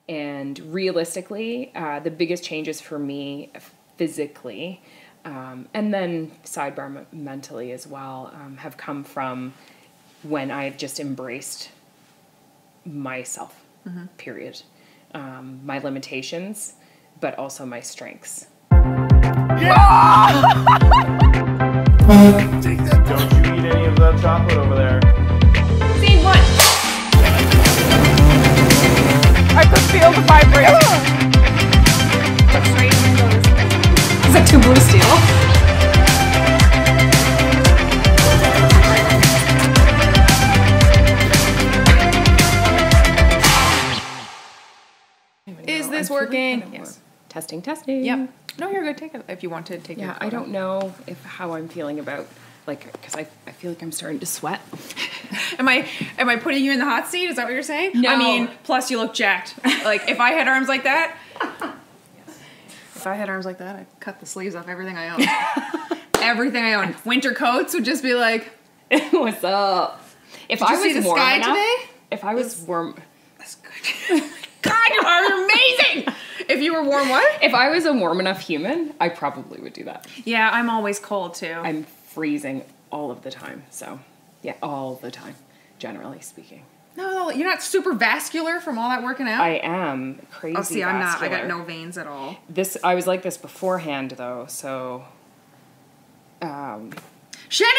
And realistically, the biggest changes for me physically, and then sidebar mentally as well, have come from when I've just embraced myself, period. My limitations, but also my strengths. Yeah! Take that. Don't you eat any of that chocolate over there. Scene 1. I could feel the vibration. Is that too blue steel? Is this working? Yes. Testing. Yep. No, you're good. Take it if you want to take it. Yeah, I don't know how I'm feeling about, like, because I feel like I'm starting to sweat. Am I putting you in the hot seat? Is that what you're saying? No. I mean, plus you look jacked. Like, if I had arms like that, if I had arms like that, I'd cut the sleeves off everything I own. Everything I own. Winter coats would just be like, What's up? If Did I you see was the warm sky enough, today? if I was warm, that's good. God, you are amazing. If you were warm, what? if I was a warm enough human, I probably would do that. Yeah, I'm always cold too. I'm freezing all of the time, so yeah, all the time, generally speaking. No, you're not super vascular from all that working out. I am crazy. Oh, see, I'm not. I got vascular. no veins at all. I was like this beforehand, though. So, Shannon,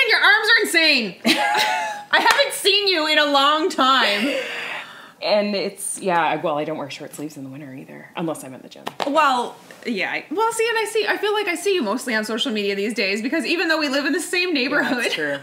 your arms are insane. I haven't seen you in a long time. and it's well, I don't wear short sleeves in the winter either, unless I'm at the gym. Well, yeah. Well, see, and I feel like I see you mostly on social media these days because even though we live in the same neighborhood. Yeah, that's true.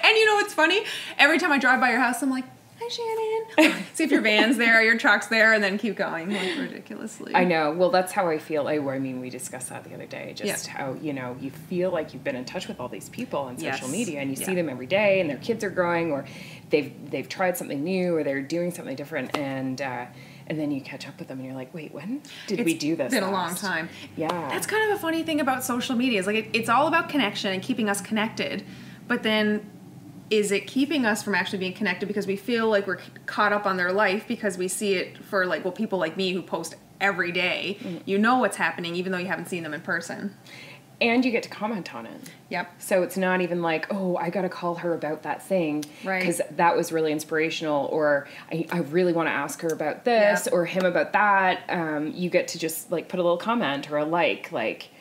And you know what's funny? Every time I drive by your house, I'm like, hi, Shannon. See if your van's there, your truck's there, and then keep going, like, ridiculously. I know. Well, that's how I feel. I mean, we discussed that the other day. Just how, you feel like you've been in touch with all these people on social media, and you see them every day, and their kids are growing, or they've tried something new, or they're doing something different, and then you catch up with them, and you're like, wait, when did we do this? It's been a long time. Yeah. That's kind of a funny thing about social media. Is like it's all about connection and keeping us connected, but then is it keeping us from actually being connected because we feel like we're caught up on their life because we see it for people like me who post every day. You know what's happening even though you haven't seen them in person. And you get to comment on it. Yep. So it's not even like, oh, I got to call her about that thing. Right. Because that was really inspirational. Or I really want to ask her about this or him about that. You get to just put a little comment or a like.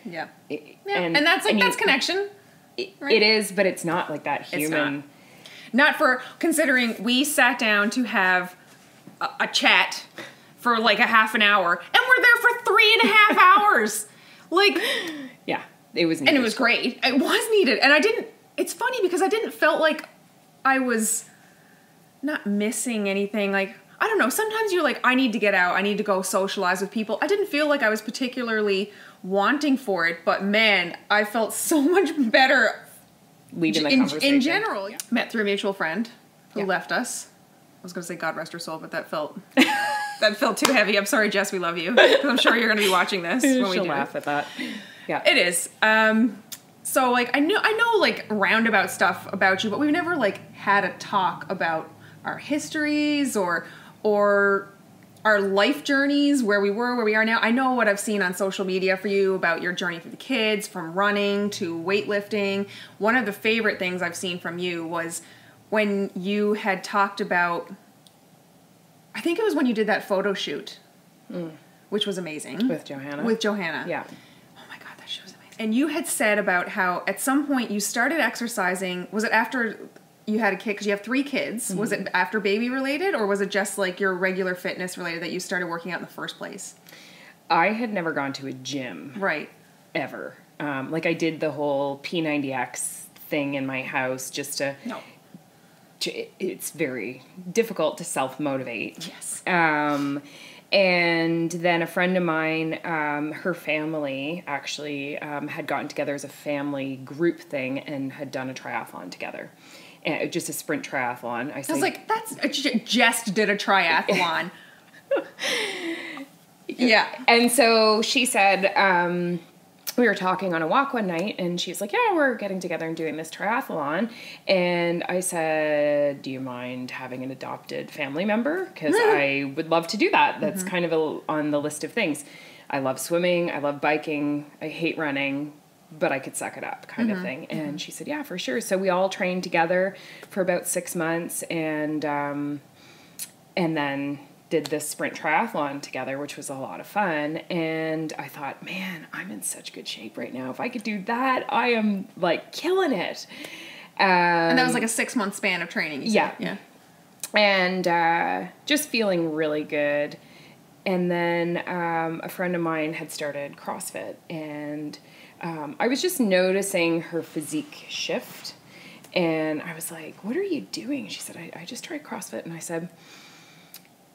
Yeah. And that's that's connection. Right? It is, but it's not like that human. Not for considering we sat down to have a chat for a half an hour and we're there for 3.5 hours. Yeah, it was needed. And it was great. It was needed. And it's funny because I didn't felt like I was not missing anything. I don't know. Sometimes you're like, I need to get out. I need to go socialize with people. I didn't feel like I was particularly wanting for it, but man, I felt so much better leading the conversation. In general. Yeah. Met through a mutual friend who left us. I was going to say God rest her soul, but that felt too heavy. I'm sorry, Jess, we love you. Because I'm sure you're going to be watching this when we do. Laugh at that. Yeah. It is. So I know roundabout stuff about you, but we've never had a talk about our histories or our life journeys, where we were, where we are now. I know what I've seen on social media for you about your journey through the kids, from running to weightlifting. One of the favorite things I've seen from you was when you had talked about, I think it was when you did that photo shoot, which was amazing. With Johanna? With Johanna. Yeah. Oh my God, that show was amazing. And you had said about how at some point you started exercising, was it after you had a kid, because you have 3 kids. Was it after baby related, or was it just your regular fitness related that you started working out in the first place? I had never gone to a gym. Right. Ever. I did the whole P90X thing in my house just to... No. It's very difficult to self-motivate. Yes. And then a friend of mine, her family actually had gotten together as a family group thing and had done a triathlon together. Just a sprint triathlon. I was like, Jess did a triathlon. Yeah. And so she said, we were talking on a walk one night, and she's like, yeah, we're getting together and doing this triathlon. And I said, do you mind having an adopted family member? Because I would love to do that. That's kind of on the list of things. I love swimming. I love biking. I hate running, but I could suck it up kind of thing. And she said, yeah, for sure. So we all trained together for about 6 months, and then did this sprint triathlon together, which was a lot of fun. And I thought, man, I'm in such good shape right now. If I could do that, I am like killing it. And that was like a 6 month span of training. Yeah. Yeah. And just feeling really good. And then a friend of mine had started CrossFit, and I was just noticing her physique shift. And I was like, what are you doing? She said, I just tried CrossFit. And I said,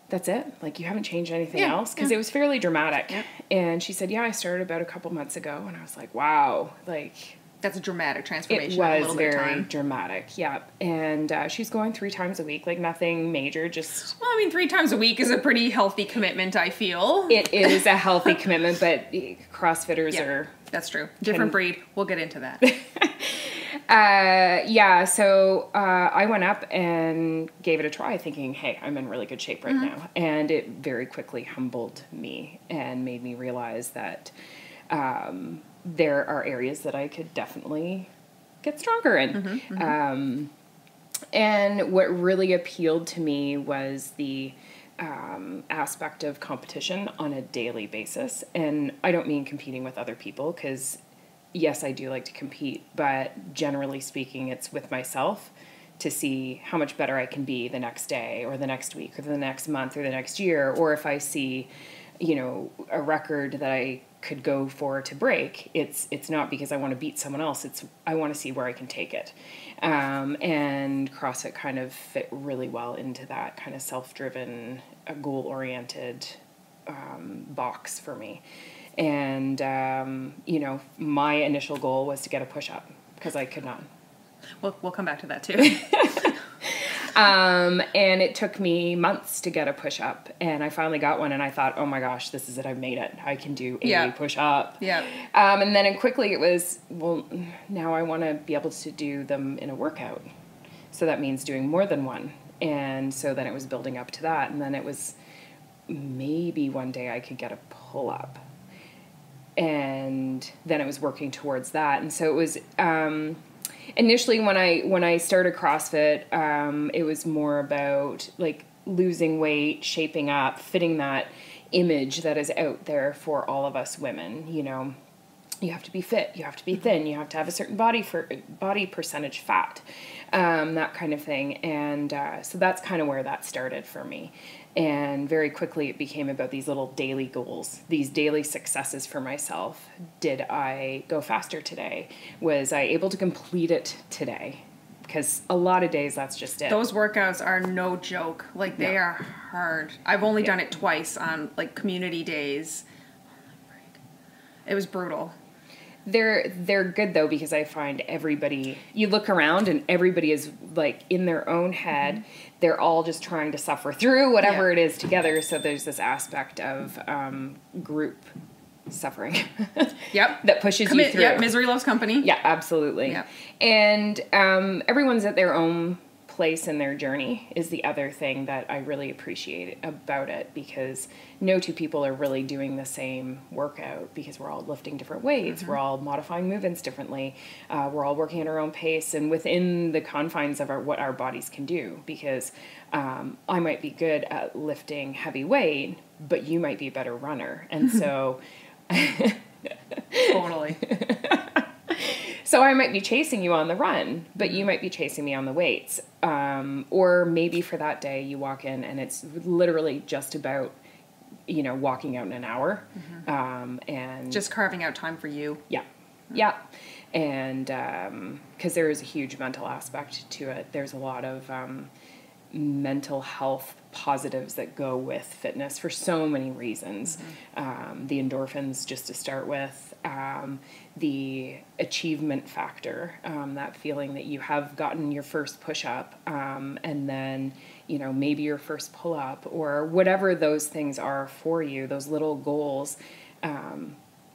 that's it? Like, you haven't changed anything else? Because it was fairly dramatic. Yeah. And she said, yeah, I started about a couple months ago. And I was like, wow, like... That's a dramatic transformation. It in a was little bit of very time. dramatic, yeah. And she's going 3 times a week, like nothing major, just... Well, I mean, 3 times a week is a pretty healthy commitment, I feel. It is a healthy commitment, but CrossFitters are... That's true. Different breed. We'll get into that. So I went up and gave it a try, thinking, hey, I'm in really good shape right now. And it very quickly humbled me and made me realize that there are areas that I could definitely get stronger in. And what really appealed to me was the aspect of competition on a daily basis. And I don't mean competing with other people, because yes, I do like to compete, but generally speaking, it's with myself to see how much better I can be the next day or the next week or the next month or the next year. Or if I see, you know, a record that I could go for to break, it's not because I want to beat someone else. It's I want to see where I can take it. And CrossFit kind of fit really well into that kind of self-driven, goal-oriented box for me. And, you know, my initial goal was to get a push-up because I could not. We'll come back to that too. And it took me months to get a push-up, and I finally got one, and I thought, oh my gosh, this is it, I've made it. I can do a push-up. Yeah. And then quickly it was, well, now I want to be able to do them in a workout. So that means doing more than one. And so then it was building up to that, and then it was maybe one day I could get a pull-up. And then it was working towards that. And so it was... initially, when I started CrossFit, it was more about like losing weight, shaping up, fitting that image that is out there for all of us women. You know, you have to be fit, you have to be thin, you have to have a certain body percentage fat, that kind of thing. And so that's kind of where that started for me. And very quickly it became about these little daily goals, these daily successes for myself. Did I go faster today? Was I able to complete it today? Because a lot of days that's just it. Those workouts are no joke. Like, they are hard. I've only done it twice on like community days. It was brutal. They're good though, because I find everybody, you look around and everybody is like in their own head. They're all just trying to suffer through whatever it is together. So there's this aspect of group suffering that pushes you through. Yeah, misery loves company. Yeah, absolutely. Yeah. And everyone's at their own place in their journey is the other thing that I really appreciate about it, because no two people are really doing the same workout, because we're all lifting different weights, we're all modifying movements differently, we're all working at our own pace and within the confines of what our bodies can do, because I might be good at lifting heavy weight, but you might be a better runner, and so Totally. So I might be chasing you on the run, but you might be chasing me on the weights. Or maybe for that day you walk in and it's literally just about, you know, walking out in an hour. And Just carving out time for you. Yeah. Yeah. And because there is a huge mental aspect to it. There's a lot of mental health positives that go with fitness for so many reasons. The endorphins, just to start with, the achievement factor, that feeling that you have gotten your first push-up, and then, you know, maybe your first pull-up, or whatever those things are for you, those little goals.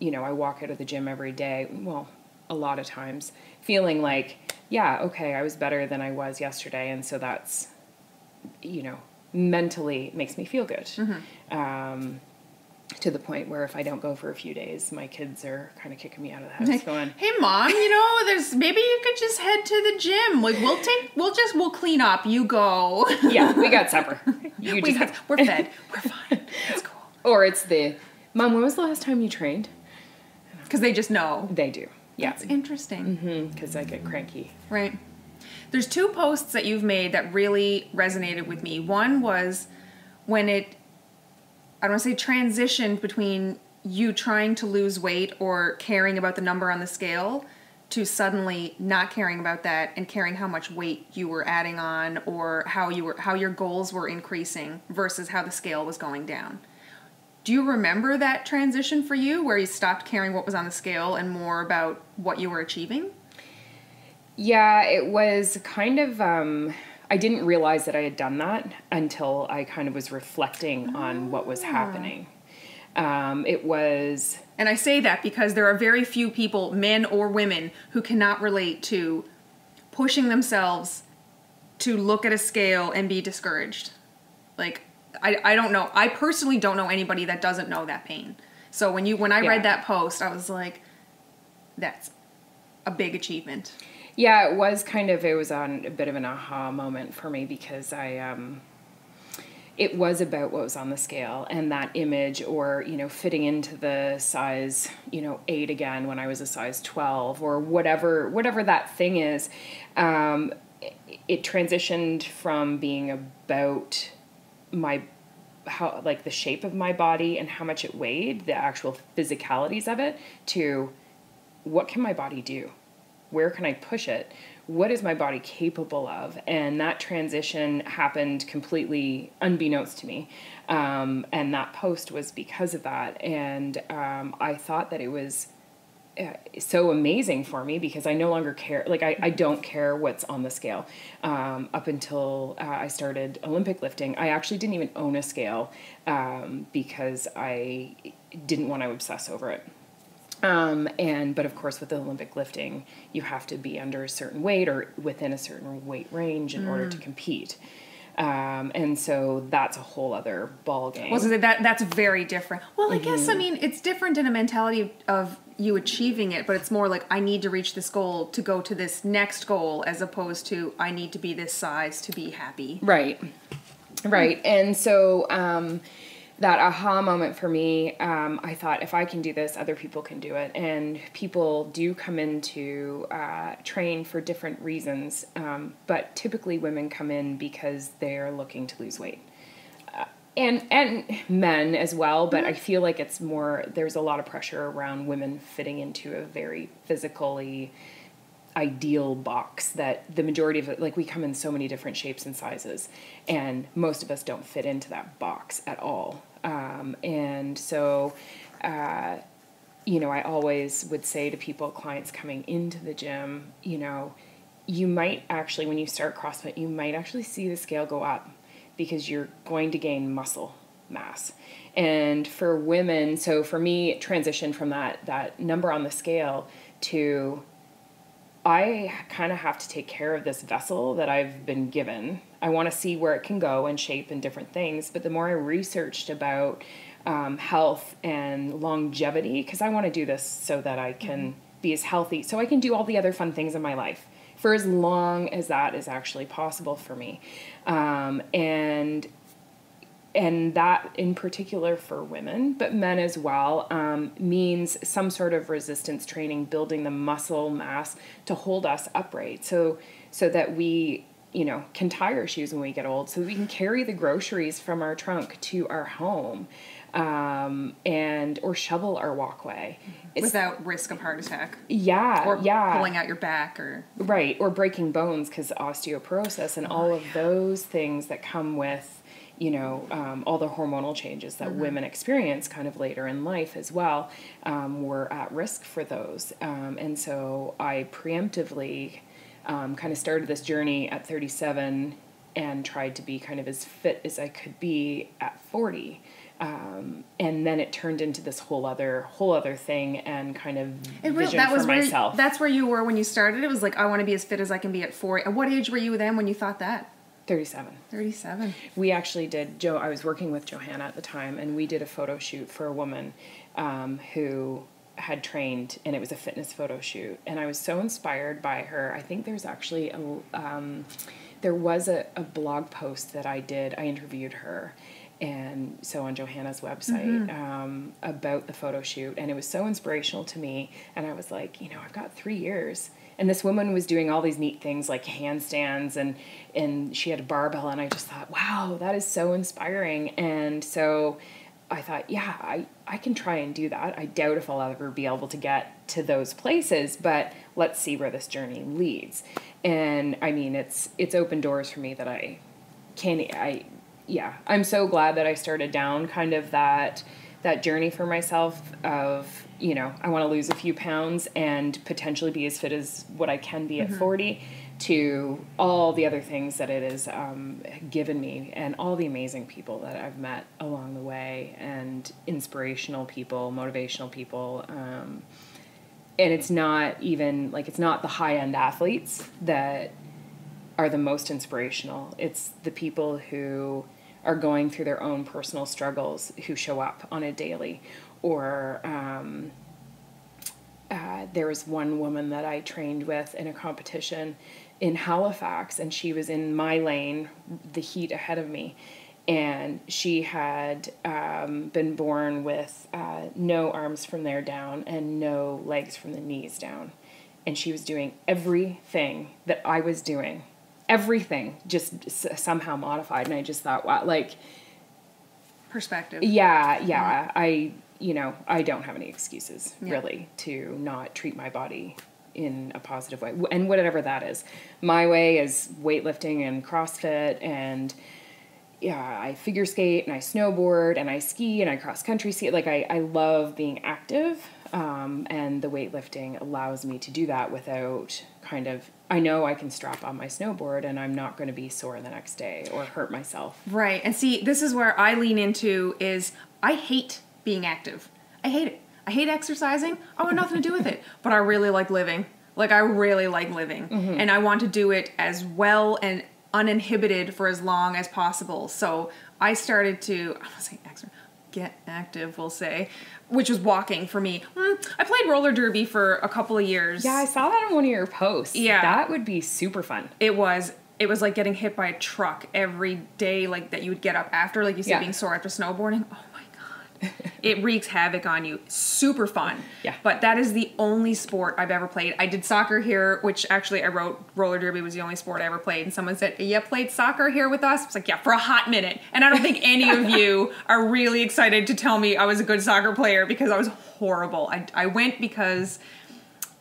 I walk out of the gym every day, well, a lot of times, feeling like, yeah, okay, I was better than I was yesterday. And so that's, mentally makes me feel good. To the point where if I don't go for a few days, my kids are kind of kicking me out of the house going, hey mom, maybe you could just head to the gym. Like we'll clean up. You go. Yeah, we got supper. We're fed. We're fine. It's cool. Or it's Mom, when was the last time you trained? Because they just know. They do. Yeah. That's interesting. Because I get cranky. Right. There's 2 posts that you've made that really resonated with me. One was when I don't want to say transitioned between you trying to lose weight or caring about the number on the scale to suddenly not caring about that and caring how much weight you were adding on or how your goals were increasing versus how the scale was going down. Do you remember that transition for you where you stopped caring what was on the scale and more about what you were achieving? Yeah, it was kind of, I didn't realize that I had done that until I kind of was reflecting on what was happening. It was... And I say that because there are very few people, men or women, who cannot relate to pushing themselves to look at a scale and be discouraged. Like, I don't know. I personally don't know anybody that doesn't know that pain. So when I read that post, I was like, that's a big achievement. Yeah, it was on a bit of an aha moment for me because it was about what was on the scale and that image or, fitting into the size, 8 again when I was a size 12 or whatever that thing is. It transitioned from being about the shape of my body and how much it weighed, the actual physicalities of it, to what can my body do? Where can I push it? What is my body capable of? And that transition happened completely unbeknownst to me. And that post was because of that. And I thought that it was so amazing for me because I no longer care. Like, I don't care what's on the scale. Up until I started Olympic lifting, I actually didn't even own a scale because I didn't want to obsess over it. But of course with the Olympic lifting, you have to be under a certain weight or within a certain weight range in order to compete. And so that's a whole other ball game. Well, so that's very different. Well, I guess, it's different in a mentality of you achieving it, but it's more like I need to reach this goal to go to this next goal as opposed to I need to be this size to be happy. Right. And so, that aha moment for me, I thought if I can do this, other people can do it. And people do come in to train for different reasons, but typically women come in because they're looking to lose weight. And men as well, but I feel like it's more, there's a lot of pressure around women fitting into a very physically ideal box that the majority of it, like we come in so many different shapes and sizes and most of us don't fit into that box at all. And so, I always would say to people, clients coming into the gym, you might actually, when you start CrossFit, you might actually see the scale go up because you're going to gain muscle mass. And for women, so for me, it transitioned from that number on the scale to I kind of have to take care of this vessel that I've been given. I want to see where it can go and shape and different things. But the more I researched about health and longevity, because I want to do this so that I can be as healthy, so I can do all the other fun things in my life for as long as that is actually possible for me. And that in particular for women, but men as well, means some sort of resistance training, building the muscle mass to hold us upright so that we, can tie our shoes when we get old, so that we can carry the groceries from our trunk to our home, or shovel our walkway. Without risk of heart attack. Yeah. Or pulling out your back or... Right, or breaking bones because osteoporosis and all of those things that come with all the hormonal changes that women experience kind of later in life as well, were at risk for those. And so I preemptively kind of started this journey at 37 and tried to be kind of as fit as I could be at 40. And then it turned into this whole other thing and kind of vision that was for myself. That's where you were when you started. It was like, I want to be as fit as I can be at 40. At what age were you then when you thought that? 37. 37. We actually did, I was working with Johanna at the time, and we did a photo shoot for a woman who had trained, and it was a fitness photo shoot. And I was so inspired by her. I think there's actually there was a blog post that I did. I interviewed her. And so on Johanna's website about the photo shoot, and it was so inspirational to me. And I was like, I've got 3 years, and this woman was doing all these neat things like handstands, and she had a barbell, and I just thought, wow, that is so inspiring. And so I thought, yeah, I can try and do that. I doubt if I'll ever be able to get to those places, but let's see where this journey leads. And I mean, it's opened doors for me that I'm so glad that I started down kind of that journey for myself of, I want to lose a few pounds and potentially be as fit as what I can be at 40, to all the other things that it has given me, and all the amazing people that I've met along the way, and inspirational people, motivational people. And it's not even, it's not the high-end athletes that are the most inspirational. It's the people who are going through their own personal struggles who show up on a daily. Or there was one woman that I trained with in a competition in Halifax, and she was in my lane, the heat ahead of me. And she had been born with no arms from there down and no legs from the knees down. And she was doing everything that I was doing. Everything, just somehow modified. And I just thought, wow, perspective. Yeah. I don't have any excuses really to not treat my body in a positive way. And whatever that is. My way is weightlifting and CrossFit, and I figure skate, and I snowboard, and I ski, and I cross country ski. I love being active. And the weightlifting allows me to do that without I know I can strap on my snowboard and I'm not going to be sore the next day or hurt myself. Right. And see, this is where I lean into is I hate being active. I hate it. I hate exercising. I want nothing to do with it. But I really like living. I really like living. Mm-hmm. And I want to do it as well and uninhibited for as long as possible. So I started to, I want to say get active, we'll say, which was walking for me. I played roller derby for a couple of years. Yeah, I saw that on one of your posts. Yeah. That would be super fun. It was like getting hit by a truck every day, that you would get up after, like you said, being sore after snowboarding. Oh my God. It wreaks havoc on you. Super fun. Yeah. But that is the only sport I've ever played. I did soccer here, which actually I wrote roller derby was the only sport I ever played. And someone said, you played soccer here with us? I was like, yeah, for a hot minute. And I don't think any of you are really excited to tell me I was a good soccer player, because I was horrible. I went because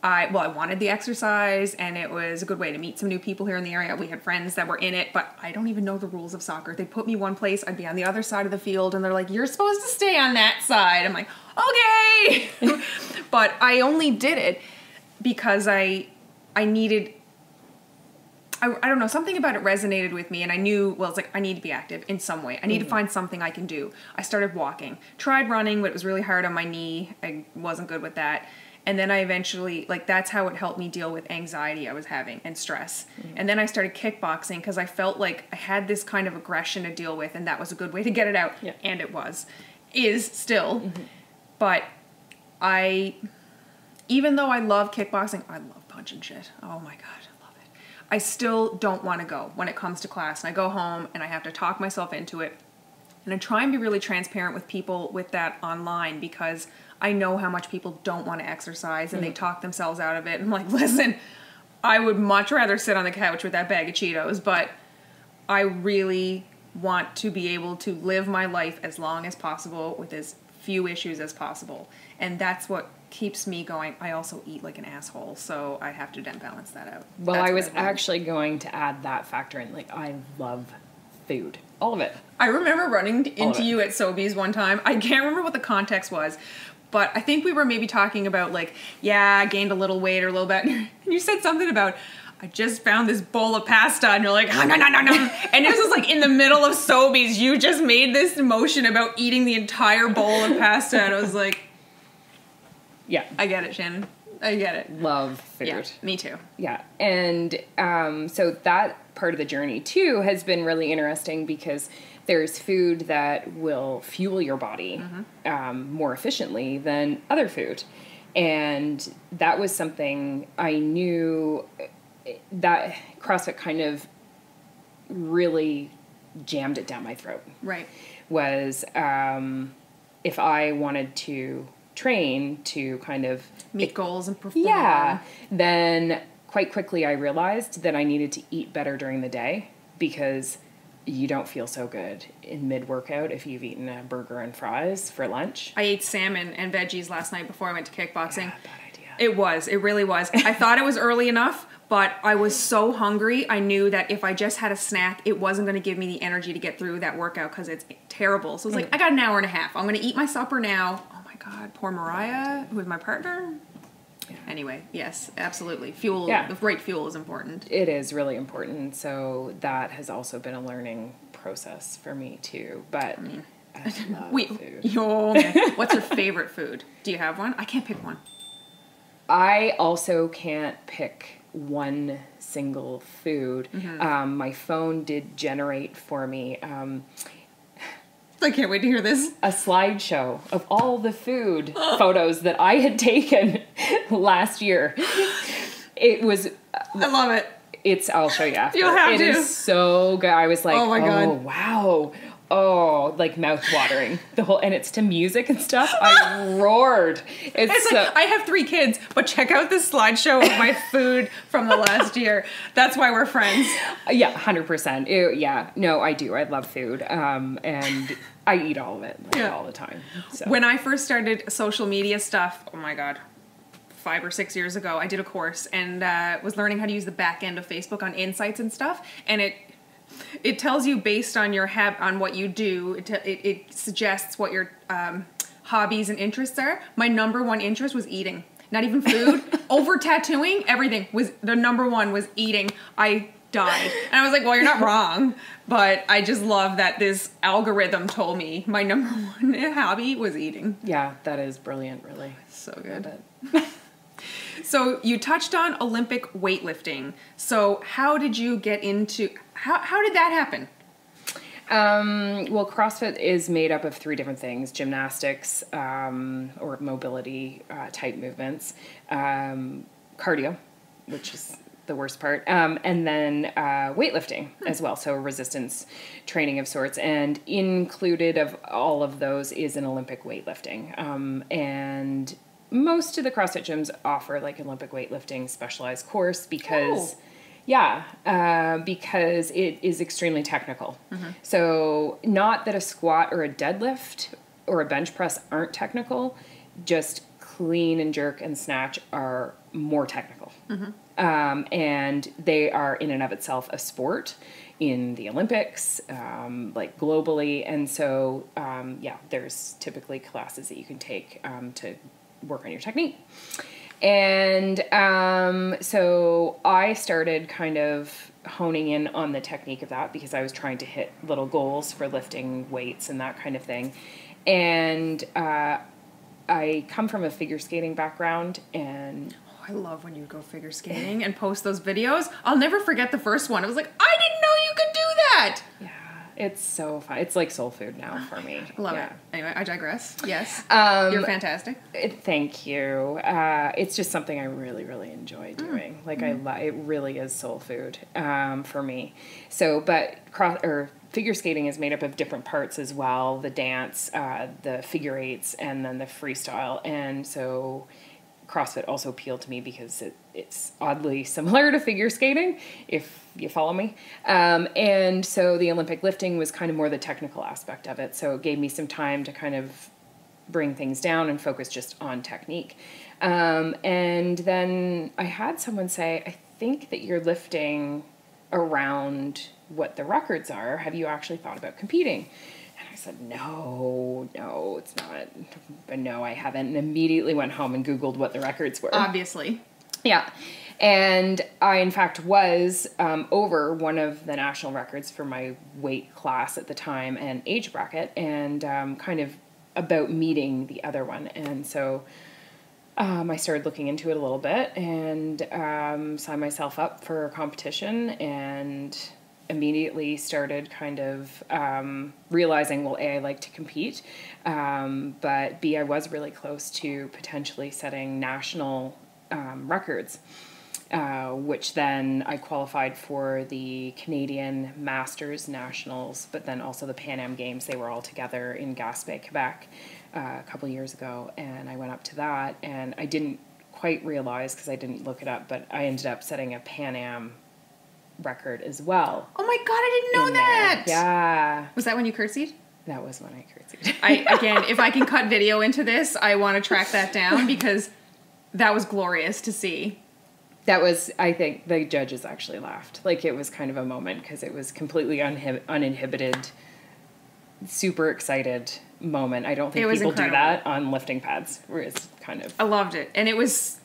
I wanted the exercise, and it was a good way to meet some new people here in the area. We had friends that were in it, but I don't even know the rules of soccer. They put me one place, I'd be on the other side of the field, and they're like, you're supposed to stay on that side. I'm like, okay. But I only did it because I needed, I don't know, something about it resonated with me, and I knew, it's I need to be active in some way. I need to find something I can do. I started walking. Tried running, but it was really hard on my knee. I wasn't good with that. And then I eventually, that's how it helped me deal with anxiety I was having and stress. Mm-hmm. And then I started kickboxing because I felt like I had this kind of aggression to deal with, and that was a good way to get it out. Yeah. And it is still. Mm-hmm. But even though I love kickboxing, I love punching shit. Oh my God, I love it. I still don't want to go when it comes to class. And I go home and I have to talk myself into it. And I try and be really transparent with people with that online, because I know how much people don't want to exercise and they talk themselves out of it. I'm like, listen, I would much rather sit on the couch with that bag of Cheetos, but I really want to be able to live my life as long as possible with as few issues as possible. And that's what keeps me going. I also eat like an asshole, so I have to then balance that out. Well, That's I was actually going to add that factor in. I love food. All of it. I remember running into you at Sobeys one time. I can't remember what the context was, but I think we were maybe talking about I gained a little weight or a little bit. And you said something about, I just found this bowl of pasta, and you're like, no, no, no, no, no. And it was just like in the middle of Sobeys, you just made this motion about eating the entire bowl of pasta, and I was like, Yeah. I get it, Shannon. I get it. Love food. Yeah, me too. Yeah. And so that part of the journey, too, has been really interesting because there's food that will fuel your body more efficiently than other food. And that was something I knew that CrossFit kind of really jammed it down my throat. Right. Was if I wanted to train to kind of meet goals and perform. Yeah. Then quite quickly I realized that I needed to eat better during the day because you don't feel so good in mid-workout if you've eaten a burger and fries for lunch. I ate salmon and veggies last night before I went to kickboxing. Yeah, bad idea. It was. It really was. I thought it was early enough, but I was so hungry. I knew that if I just had a snack, it wasn't going to give me the energy to get through that workout because it's terrible. So I was like, I got an hour and a half. I'm going to eat my supper now. Oh my God. Poor Mariah, who is my partner. Yeah. Anyway, yes, absolutely. Fuel, the right fuel is important. It is really important. So that has also been a learning process for me too. But I love food. Oh, man. What's your favorite food? Do you have one? I can't pick one. I also can't pick one single food. My phone did generate for me I can't wait to hear this. a slideshow of all the food photos that I had taken last year. It was... I love it. I'll show you after. You'll have to. It is so good. I was like, Oh my God. Wow. Oh, like mouth watering. And it's to music and stuff. I roared. It's like, I have 3 kids, but check out this slideshow of my food from the last year. That's why we're friends. Yeah, 100%. Yeah, no, I do. I love food. And I eat all of it all the time. So. When I first started social media stuff, oh my God, 5 or 6 years ago, I did a course and was learning how to use the back end of Facebook on insights and stuff. And it tells you based on your on what you do. It suggests what your hobbies and interests are. My number one interest was eating. Not even food. Over tattooing, everything was the number one was eating. I died, and I was like, "Well, you're not wrong." But I just love that this algorithm told me my number one hobby was eating. Yeah, that is brilliant. Really, so good. So you touched on Olympic weightlifting. So how did you get into... How did that happen? Well, CrossFit is made up of 3 different things: gymnastics, or mobility type movements, cardio, which is the worst part, and then weightlifting as well, so resistance training of sorts. And included of all of those is an Olympic weightlifting. And most of the CrossFit gyms offer like Olympic weightlifting specialized course because... because it is extremely technical. So not that a squat or a deadlift or a bench press aren't technical, just clean and jerk and snatch are more technical. And they are in and of itself a sport in the Olympics, like globally. And so, there's typically classes that you can take to work on your technique. And so I started kind of honing in on the technique of that because I was trying to hit little goals for lifting weights and that kind of thing. And I come from a figure skating background, and... I love when you go figure skating and post those videos. I'll never forget the first one. I was like, I didn't know you could do that! Yeah. It's so fun. It's like soul food now for me. I love it. Anyway, I digress. Yes. You're fantastic. Thank you. It's just something I really, really enjoy doing. Like it really is soul food for me. So, but figure skating is made up of different parts as well: the dance, the figure eights, and then the freestyle. And so CrossFit also appealed to me because it's oddly similar to figure skating, if you follow me. And so the Olympic lifting was kind of more the technical aspect of it. So it gave me some time to kind of bring things down and focus just on technique. And then I had someone say, I think that you're lifting around what the records are. Have you actually thought about competing? And I said, no, it's not. No, I haven't. And immediately went home and Googled what the records were. Obviously. Yeah. And I, in fact, was over one of the national records for my weight class at the time and age bracket, and kind of about meeting the other one. And so I started looking into it a little bit and signed myself up for a competition, and immediately started kind of realizing, well, A, I like to compete, but B, I was really close to potentially setting national records. Which then I qualified for the Canadian Masters Nationals, but then also the Pan Am Games. They were all together in Gaspé, Quebec, a couple years ago, and I went up to that, and I didn't quite realize, because I didn't look it up, but I ended up setting a Pan Am record as well. Oh my god, I didn't know that! Yeah. Was that when you curtsied? That was when I curtsied. Again, if I can cut video into this, I want to track that down, because that was glorious to see. That was, I think, the judges actually laughed. Like, it was kind of a moment, because it was completely uninhibited, super excited moment. I don't think people do that on lifting pads, where it's kind of... I loved it. And it was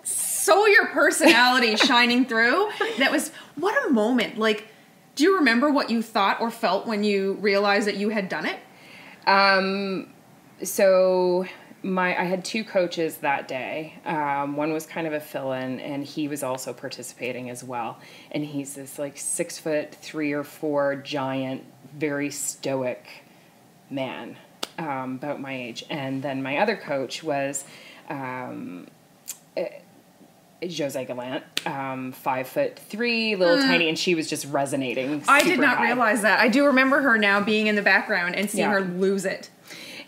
so your personality shining through. That was, what a moment. Like, do you remember what you thought or felt when you realized that you had done it? So... I had two coaches that day. One was kind of a fill-in, and he was also participating as well. And he's this like 6'3" or 4" giant, very stoic man, about my age. And then my other coach was Jose Gallant, 5'3", little tiny, and she was just resonating. I did not high. realize that. I do remember her now being in the background and seeing her lose it.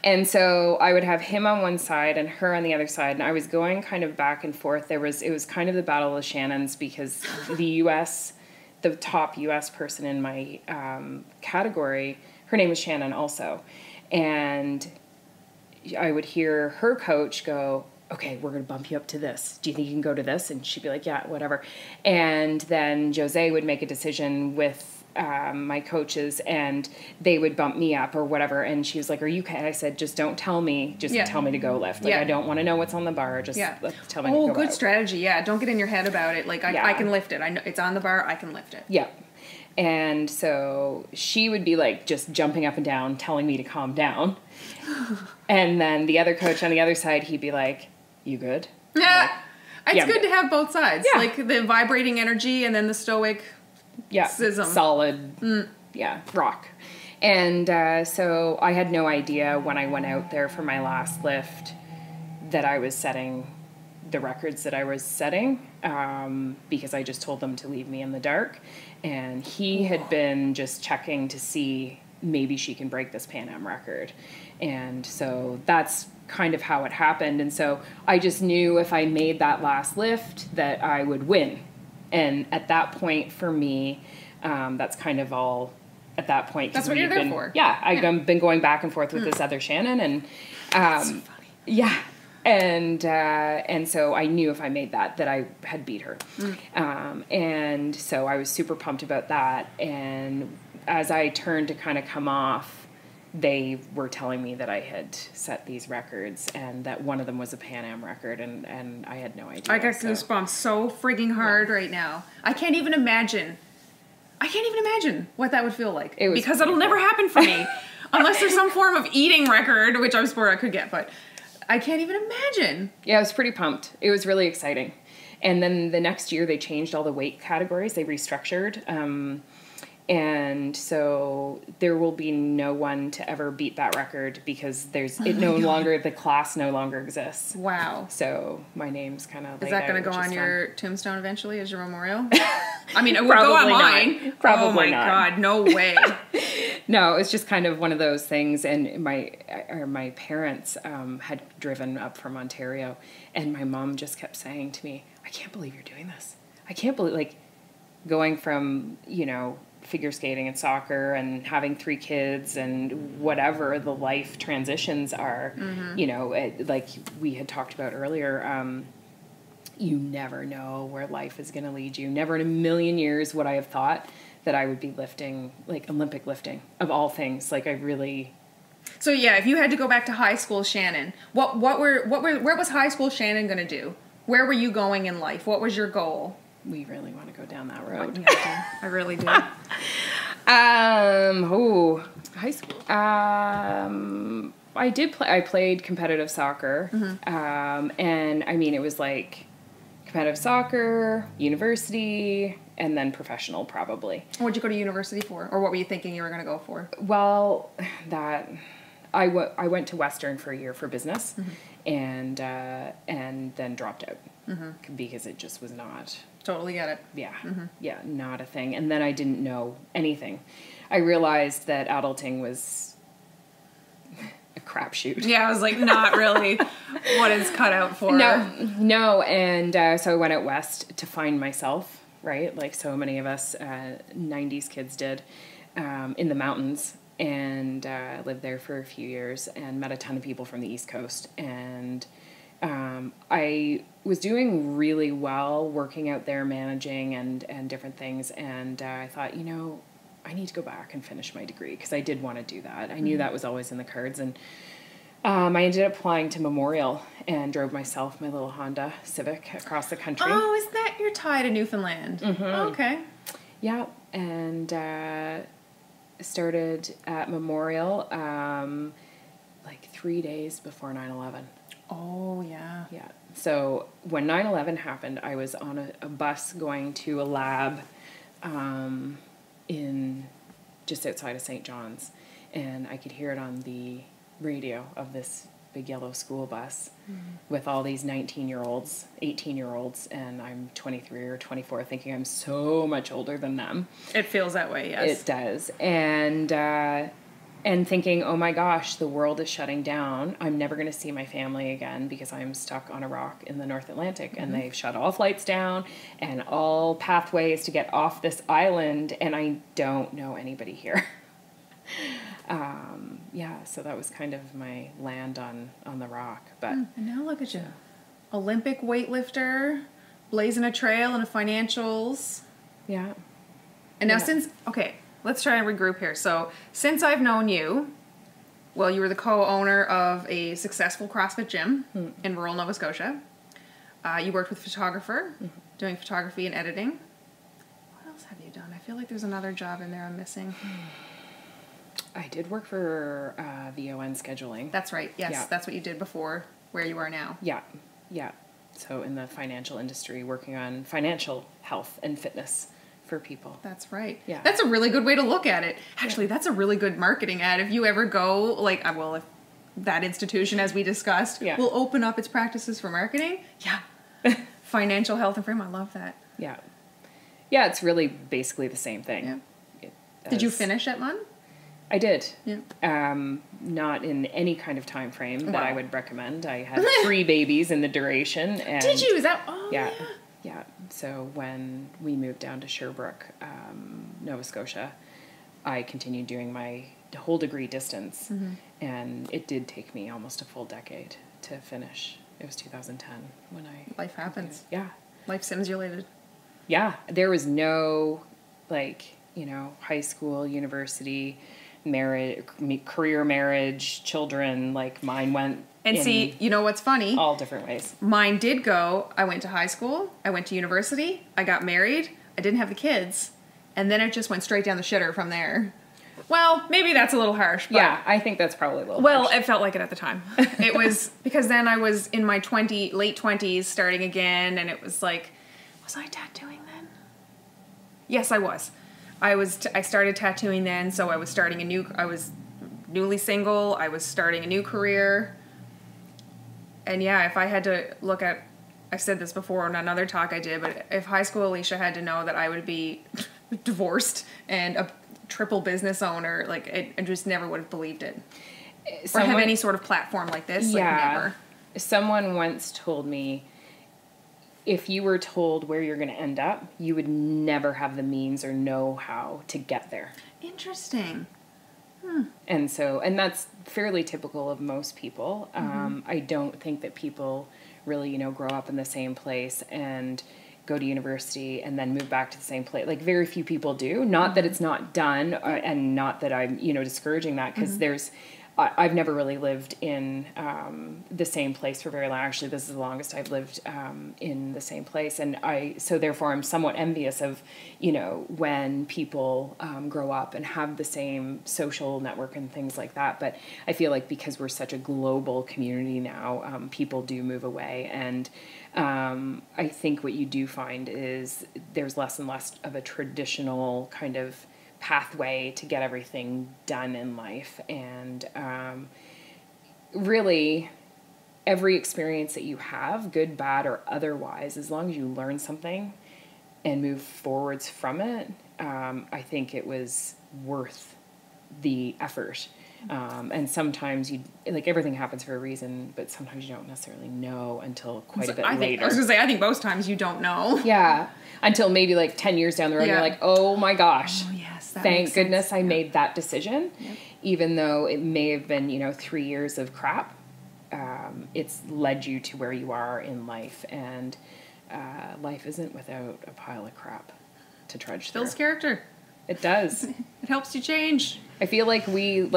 And so I would have him on one side and her on the other side, and I was going kind of back and forth. It was kind of the battle of the Shannons, because the top U.S. person in my category, her name was Shannon also, and I would hear her coach go, okay, we're going to bump you up to this. Do you think you can go to this? And she'd be like, yeah, whatever. And then Jose would make a decision with my coaches, and they would bump me up or whatever. And she was like, are you okay? I said, just don't tell me. Just tell me to go lift. Like, I don't want to know what's on the bar. Just tell me to go. Oh, good strategy. Yeah. Don't get in your head about it. Like, I can lift it. I know it's on the bar. I can lift it. Yeah. And so she would be like just jumping up and down, telling me to calm down. And then the other coach on the other side, he'd be like, you good? Yeah. It's good to have both sides. Yeah. Like the vibrating energy and then the stoic solid, rock. And so I had no idea when I went out there for my last lift that I was setting the records that I was setting, because I just told them to leave me in the dark. And he had been just checking to see maybe she can break this Pan Am record. And so that's kind of how it happened. And so I just knew if I made that last lift that I would win. And at that point, for me, that's kind of all. At that point, that's what you're there for. Yeah, I've been going back and forth with this other Shannon, and that's so funny. Yeah, and so I knew if I made that I had beat her, and so I was super pumped about that. And as I turned to kind of come off, they were telling me that I had set these records, and that one of them was a Pan Am record, and I had no idea. I got goosebumps so frigging hard right now. I can't even imagine what that would feel like. Because it'll never happen for me. Unless there's some form of eating record, which I'm sure I could get, but I can't even imagine. Yeah, I was pretty pumped. It was really exciting. And then the next year they changed all the weight categories. They restructured. And so there will be no one to ever beat that record, because the class no longer exists. Wow. So my name's kind of. Is that going to go on your tombstone eventually as your memorial? I mean, it will go on mine. Probably not. Oh my God, no way. No, it's just kind of one of those things. And my parents had driven up from Ontario, and my mom just kept saying to me, I can't believe you're doing this. I can't believe, like, going from, figure skating and soccer and having 3 kids and whatever the life transitions are, like we had talked about earlier, you never know where life is going to lead you. Never in a million years would I have thought that I would be lifting, like Olympic lifting of all things. Like, I really. So yeah, if you had to go back to high school Shannon, where was high school Shannon going to do? Where were you going in life? What was your goal? We really want to go down that road. I really do. High school. I did play. I played competitive soccer, and I mean, it was like competitive soccer, university, and then professional, probably. What'd you go to university for, or what were you thinking you were going to go for? Well, I went to Western for a year for business, and then dropped out because it just was not. Totally get it. Yeah, yeah, not a thing. And then I didn't know anything. I realized that adulting was a crapshoot. Yeah, I was like, not really what it's cut out for. No, and so I went out west to find myself, right? Like so many of us 90s kids did, in the mountains, and lived there for a few years and met a ton of people from the East Coast. And I was doing really well working out there, managing and different things. And I thought, I need to go back and finish my degree because I did want to do that. I knew that was always in the cards. And I ended up applying to Memorial and drove myself, my little Honda Civic, across the country. Oh, is that your tie to Newfoundland? Mm-hmm. Oh, okay. Yeah, and started at Memorial like 3 days before 9/11. Oh, yeah. Yeah. So when 9/11 happened, I was on a bus going to a lab in just outside of St. John's, and I could hear it on the radio of this big yellow school bus with all these 19-year-olds, 18-year-olds, and I'm 23 or 24, thinking I'm so much older than them. It feels that way, yes. It does. And thinking, oh my gosh, the world is shutting down. I'm never going to see my family again because I'm stuck on a rock in the North Atlantic. And they've shut all flights down and all pathways to get off this island. And I don't know anybody here. So that was kind of my land on the rock. But and now look at you. Olympic weightlifter, blazing a trail in financials. Yeah. And now let's try and regroup here. So, since I've known you, well, you were the co-owner of a successful CrossFit gym in rural Nova Scotia. You worked with a photographer, doing photography and editing. What else have you done? I feel like there's another job in there I'm missing. I did work for VON scheduling. That's right. Yes, Yeah. That's what you did before where you are now. Yeah. So in the financial industry, working on financial health and fitness for people. That's right. Yeah. That's a really good way to look at it. Actually, that's a really good marketing ad. If you ever go, if that institution, as we discussed, will open up its practices for marketing. Yeah. Financial health and freedom. I love that. Yeah. Yeah, it's really basically the same thing. Yeah. Did you finish at MUN? I did. Yeah. Not in any kind of time frame that I would recommend. I had 3 babies in the duration. And did you? Is that? Oh, yeah. Yeah. So when we moved down to Sherbrooke, Nova Scotia, I continued doing my whole degree distance, and it did take me almost a full decade to finish. It was 2010 when I... Life happens. Yeah. Life simulated. Yeah. There was no, high school, university, marriage, career, marriage, children, mine went... And see, you know what's funny? All different ways. Mine did go. I went to high school. I went to university. I got married. I didn't have the kids. And then it just went straight down the shitter from there. Well, maybe that's a little harsh. But yeah, I think that's probably a little harsh. It felt like it at the time. It was because then I was in my late 20s starting again. And it was like, was I tattooing then? Yes, I was. I started tattooing then. So I was newly single. I was starting a new career. And yeah, if I had to look at, I said this before on another talk I did, but if high school Alicia had to know that I would be divorced and a triple business owner, I just never would have believed it. Or have any sort of platform like this, never. Someone once told me, if you were told where you're going to end up, you would never have the means or know how to get there. Interesting. And that's fairly typical of most people. I don't think that people really, grow up in the same place and go to university and then move back to the same place. Very few people do. Not that it's not done, and not that I'm, discouraging that, because there's I've never really lived in the same place for very long. Actually, this is the longest I've lived in the same place. And so therefore I'm somewhat envious of, when people grow up and have the same social network and things like that. But I feel like because we're such a global community now, people do move away. And I think what you do find is there's less and less of a traditional kind of pathway to get everything done in life. And really, every experience that you have, good, bad, or otherwise, as long as you learn something and move forwards from it, I think it was worth the effort. And sometimes everything happens for a reason, but sometimes you don't necessarily know until quite a bit later. I was going to say, I think most times you don't know. Yeah. Until maybe 10 years down the road, you're like, oh my gosh. Oh, yes. Thank goodness I made that decision. Yep. Even though it may have been, 3 years of crap, it's led you to where you are in life. And life isn't without a pile of crap to trudge through. Builds character. It does. It helps you change. I feel like we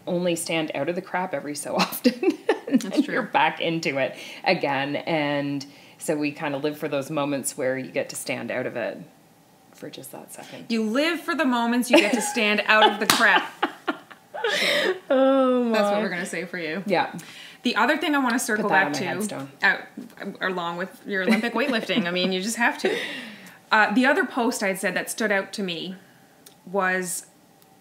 only stand out of the crap every so often. And That's true. You're back into it again. And so we kind of live for those moments where you get to stand out of it for just that second. You live for the moments you get to stand out of the crap. Oh my. That's what we're going to say for you. Yeah. The other thing I want to circle back to, headstone. Along with your Olympic weightlifting, I mean, you just have to. The other post I had said that stood out to me was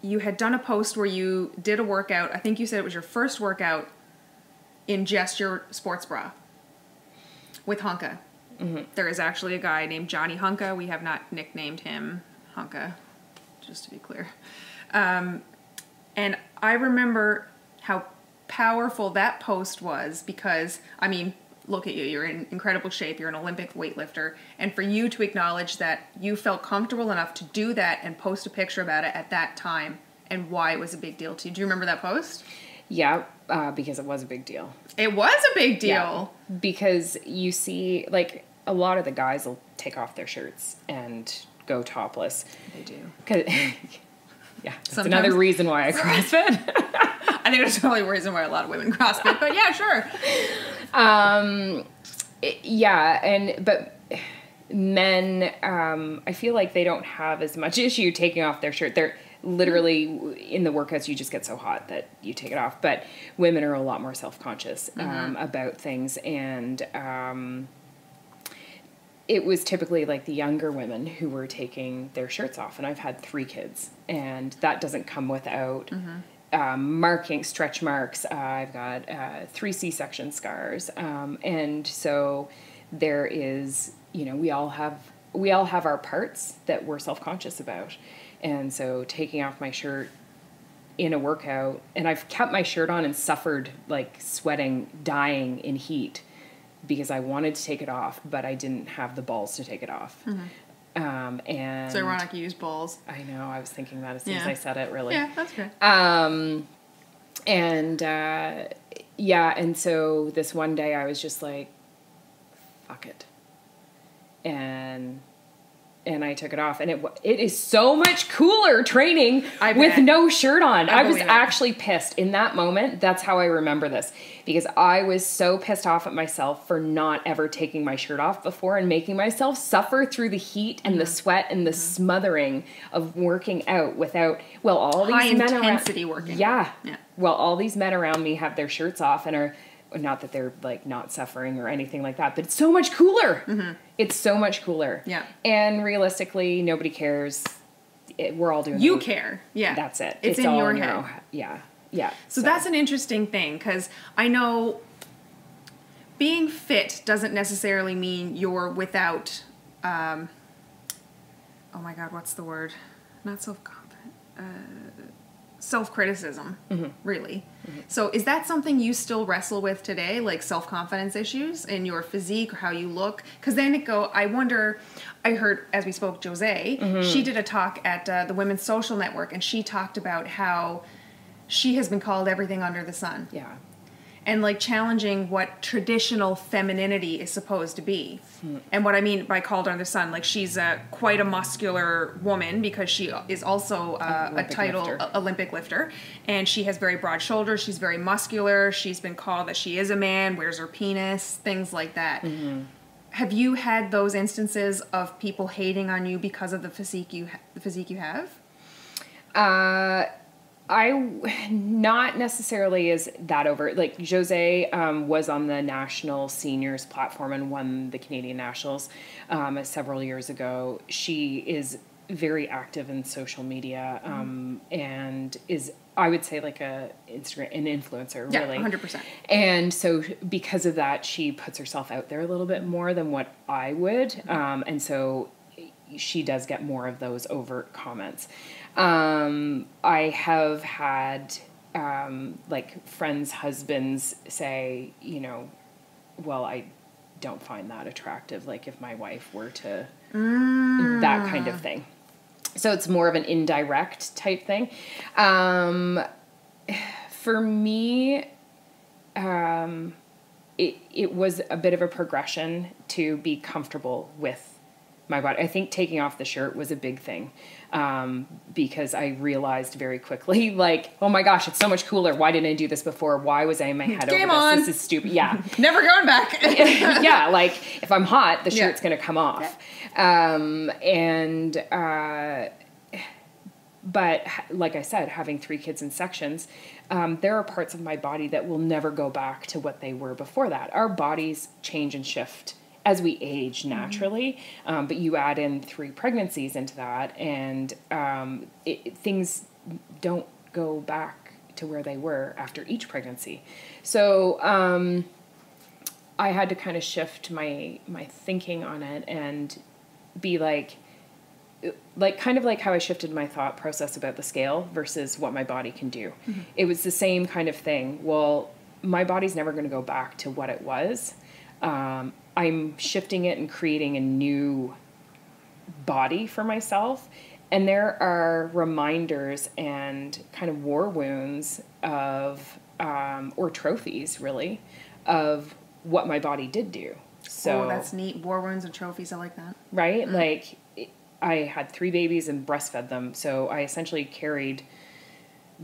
you had done a post where you did a workout. I think you said it was your first workout in just your sports bra with Hunka. Mm-hmm. There is actually a guy named Johnny Hunka. We have not nicknamed him Hunka, just to be clear. And I remember how powerful that post was because, I mean, look at you. You're in incredible shape. You're an Olympic weightlifter. And for you to acknowledge that you felt comfortable enough to do that and post a picture about it at that time and why it was a big deal to you. Do you remember that post? Yeah, because it was a big deal. It was a big deal. Yeah, because you see, a lot of the guys will take off their shirts and go topless. They do. Yeah, that's another reason why I CrossFit. I think that's probably a reason why a lot of women CrossFit, but yeah, sure. But men, I feel like they don't have as much issue taking off their shirt. They're literally in the workouts, you just get so hot that you take it off. But women are a lot more self-conscious about things, and it was typically the younger women who were taking their shirts off. And I've had 3 kids, and that doesn't come without stretch marks. I've got 3 C-section scars. And so there is, we all have our parts that we're self-conscious about. And so taking off my shirt in a workout, and I've kept my shirt on and suffered sweating, dying in heat because I wanted to take it off, but I didn't have the balls to take it off. And it's ironic you use balls. I know. I was thinking that as soon as I said it, really. Yeah, that's good. And so this one day I was just like, fuck it. And I took it off, and it is so much cooler training with no shirt on. I was actually pissed in that moment. That's how I remember this, because I was so pissed off at myself for not ever taking my shirt off before and making myself suffer through the heat and the sweat and the smothering of working out without, all these high men intensity around, working. Yeah. Well, all these men around me have their shirts off and are, not that they're not suffering or anything like that, but it's so much cooler. Mm-hmm. It's so much cooler. Yeah. And realistically, nobody cares. We're all doing it. You care. Yeah. That's it. It's in all your head. Yeah. Yeah. So that's an interesting thing, because I know being fit doesn't necessarily mean you're without, oh my God, what's the word? Not self-confident. Self-criticism, really. Mm-hmm. So is that something you still wrestle with today, self-confidence issues in your physique or how you look? Because then I wonder, I heard, as we spoke, Jose, she did a talk at the Women's Social Network, and she talked about how she has been called everything under the sun. Yeah. and like challenging what traditional femininity is supposed to be. And what I mean by called her the sun, like she's quite a muscular woman because she is also a Olympic lifter, and she has very broad shoulders. She's very muscular. She's been called that she is a man, wears her penis, things like that. Have you had those instances of people hating on you because of the physique you have? Not necessarily as that overt. Like Jose was on the national seniors platform and won the Canadian Nationals several years ago. She is very active in social media and is, I would say, like an influencer, really. Yeah, 100%. And so because of that, she puts herself out there a little bit more than what I would. And so she does get more of those overt comments. I have had, like friends' husbands say, well, I don't find that attractive. Like if my wife were to, that kind of thing. So it's more of an indirect type thing. For me, it was a bit of a progression to be comfortable with my body. I think taking off the shirt was a big thing, because I realized very quickly, like, oh my gosh, it's so much cooler. Why didn't I do this before? Why was I in my head Game over on. this? This is stupid. Yeah. Never going back. Yeah, like if I'm hot, the shirt's going to come off. But like I said, having 3 kids in sections, there are parts of my body that will never go back to what they were before that. Our bodies change and shift as we age naturally, but you add in 3 pregnancies into that, and things don't go back to where they were after each pregnancy. So I had to kind of shift my thinking on it and be like kind of like how I shifted my thought process about the scale versus what my body can do. It was the same kind of thing. Well, my body's never going to go back to what it was. I'm shifting it and creating a new body for myself. And there are reminders and kind of war wounds of, or trophies really, of what my body did do. So that's neat. War wounds and trophies. I like that. Right? Like I had 3 babies and breastfed them. So I essentially carried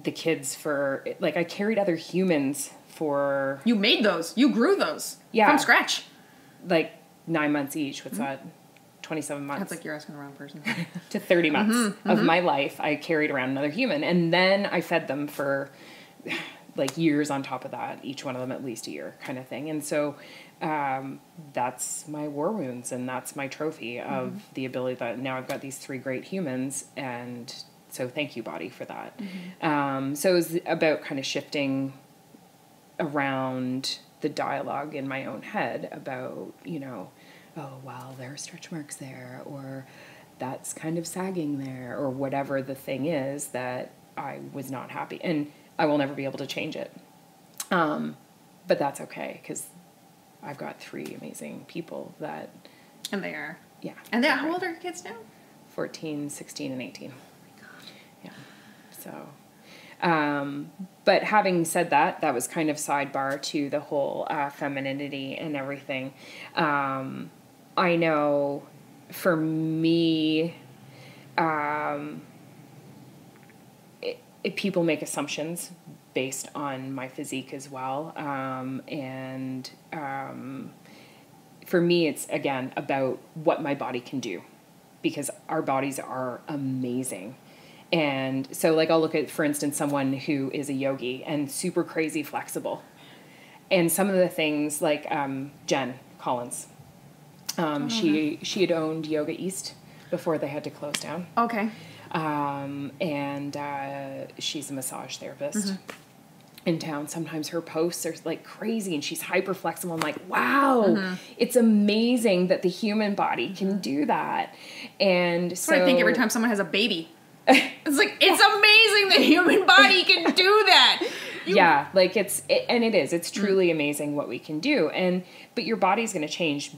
the kids I carried other humans for... You made those. You grew those. Yeah. From scratch. Like 9 months each. What's that? 27 months. That's like you're asking the wrong person. To 30 months of my life, I carried around another human. And then I fed them for like years on top of that, each one of them at least a year kind of thing. And so that's my war wounds, and that's my trophy of the ability that now I've got these 3 great humans. And so thank you, body, for that. So it was about kind of shifting around the dialogue in my own head about, oh, well, there are stretch marks there, or that's kind of sagging there, or whatever the thing is that I was not happy. And I will never be able to change it. But that's okay, because I've got 3 amazing people that... And they are. Yeah. And how old are your kids now? 14, 16, and 18. Oh my God. Yeah. So... but having said that, that was kind of sidebar to the whole femininity and everything. I know for me, people make assumptions based on my physique as well. For me, it's, again, about what my body can do, because our bodies are amazing. And so, like, I'll look at, for instance, someone who is a yogi and super crazy flexible. And some of the things, like Jen Collins, she had owned Yoga East before they had to close down. Okay. And she's a massage therapist in town. Sometimes her posts are, like, crazy, and she's hyper flexible. I'm like, wow, it's amazing that the human body can do that. And That's what I think every time someone has a baby. It's like, it's amazing the human body can do that. Yeah, like it's truly amazing what we can do. But your body's going to change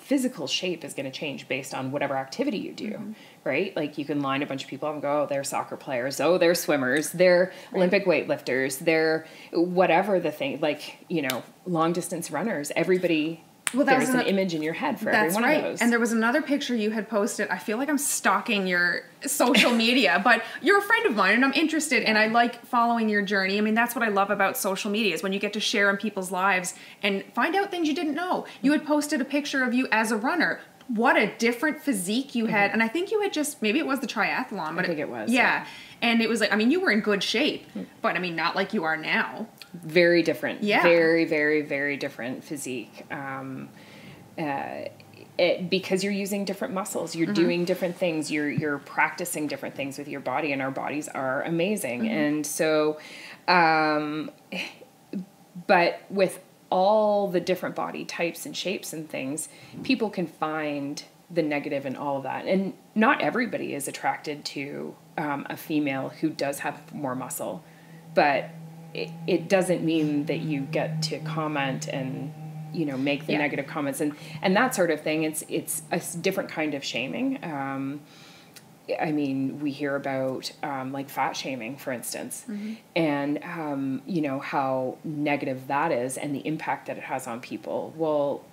physical shape is going to change based on whatever activity you do, right? Like you can line a bunch of people up and go, oh, they're soccer players, oh, they're swimmers, they're Olympic weightlifters, they're whatever the thing, like, you know, long distance runners, everybody. Well, there's an image in your head for every one of those. And there was another picture you had posted. I feel like I'm stalking your social media, but you're a friend of mine and I'm interested and I like following your journey. I mean, that's what I love about social media is when you get to share in people's lives and find out things you didn't know. You had posted a picture of you as a runner. What a different physique you had. And I think you had just, maybe it was the triathlon. But I think it was. Yeah. And it was like, I mean, you were in good shape, but I mean, not like you are now. Very different. Yeah. Very, very, very different physique. Because you're using different muscles, you're doing different things, you're practicing different things with your body, and our bodies are amazing. And so, but with all the different body types and shapes and things, people can find the negative in all of that. And not everybody is attracted to a female who does have more muscle, but it doesn't mean that you get to comment and, you know, make the negative comments and that sort of thing. It's a different kind of shaming. I mean, we hear about like fat shaming, for instance, and you know, how negative that is and the impact that it has on people. Well,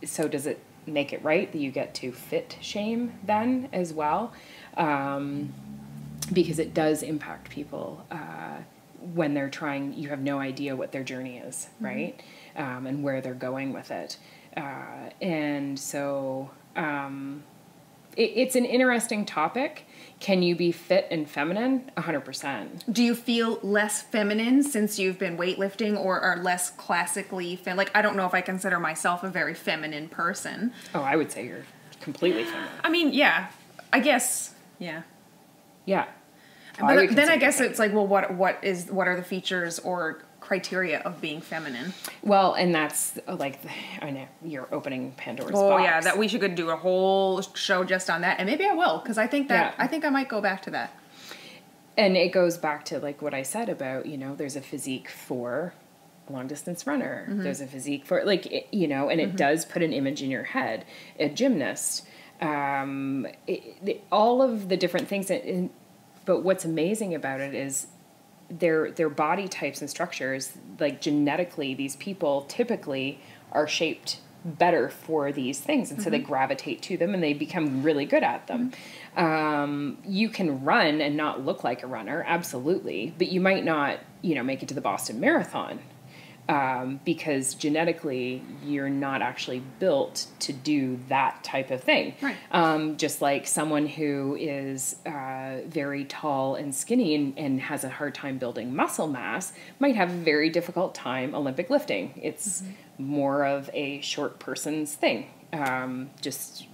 so does it make it right that you get to fit shame then as well? Because it does impact people when they're trying, you have no idea what their journey is, right? And where they're going with it. And so it's an interesting topic. Can you be fit and feminine? 100%. Do you feel less feminine since you've been weightlifting or are less classically like, I don't know if I consider myself a very feminine person. Oh, I would say you're completely feminine. I mean, yeah, I guess, yeah. Yeah. But then I guess it's like, well, what are the features or criteria of being feminine? Well, and that's like, I know you're opening Pandora's box. Oh yeah, that we should do a whole show just on that, and maybe I will, because I think I might go back to that. And it goes back to like what I said about, you know, there's a physique for a long distance runner. There's a physique for like, you know, and it does put an image in your head. A gymnast, all of the different things that. But what's amazing about it is their body types and structures, like genetically, these people typically are shaped better for these things. And so they gravitate to them and they become really good at them. You can run and not look like a runner, absolutely, but you might not, you know, make it to the Boston Marathon. Because genetically you're not actually built to do that type of thing. Right. Just like someone who is very tall and skinny and has a hard time building muscle mass might have a very difficult time Olympic lifting. It's more of a short person's thing, just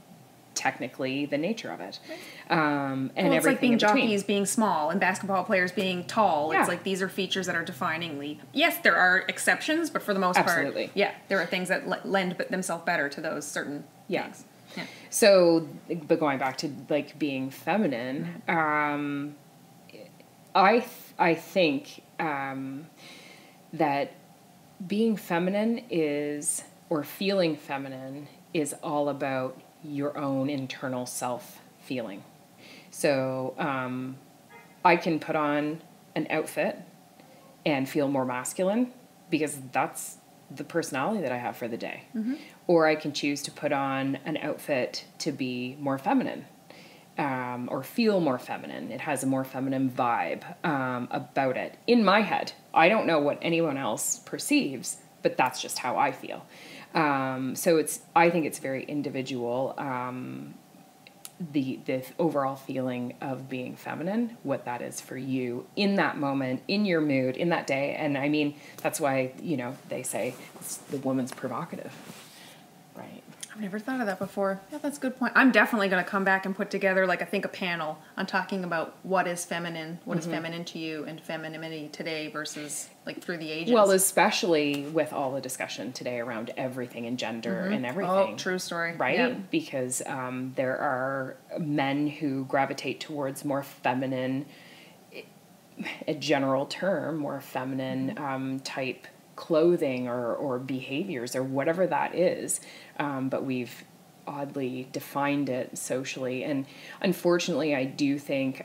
technically the nature of it. And well, it's like being jockeys between. Being small and basketball players being tall. Yeah. It's like these are features that are definingly, yes, there are exceptions, but for the most part, yeah, there are things that lend themselves better to those certain things. Yeah. So, but going back to like being feminine, I think that being feminine is, or feeling feminine is all about your own internal self feeling. So I can put on an outfit and feel more masculine because that's the personality that I have for the day. Or I can choose to put on an outfit to be more feminine or feel more feminine. It has a more feminine vibe about it. In my head, I don't know what anyone else perceives, but that's just how I feel. So I think it's very individual, the overall feeling of being feminine, what that is for you in that moment, in your mood, in that day. And I mean, that's why, you know, they say it's the woman's provocative, right? I've never thought of that before. Yeah, that's a good point. I'm definitely going to come back and put together, like, I think a panel on talking about what is feminine, what is feminine to you, and femininity today versus, like, through the ages. Well, especially with all the discussion today around everything and gender and everything. Oh, true story. Right? Yep. Because there are men who gravitate towards more feminine, a general term, more feminine type clothing or behaviors or whatever that is. But we've oddly defined it socially. And unfortunately, I do think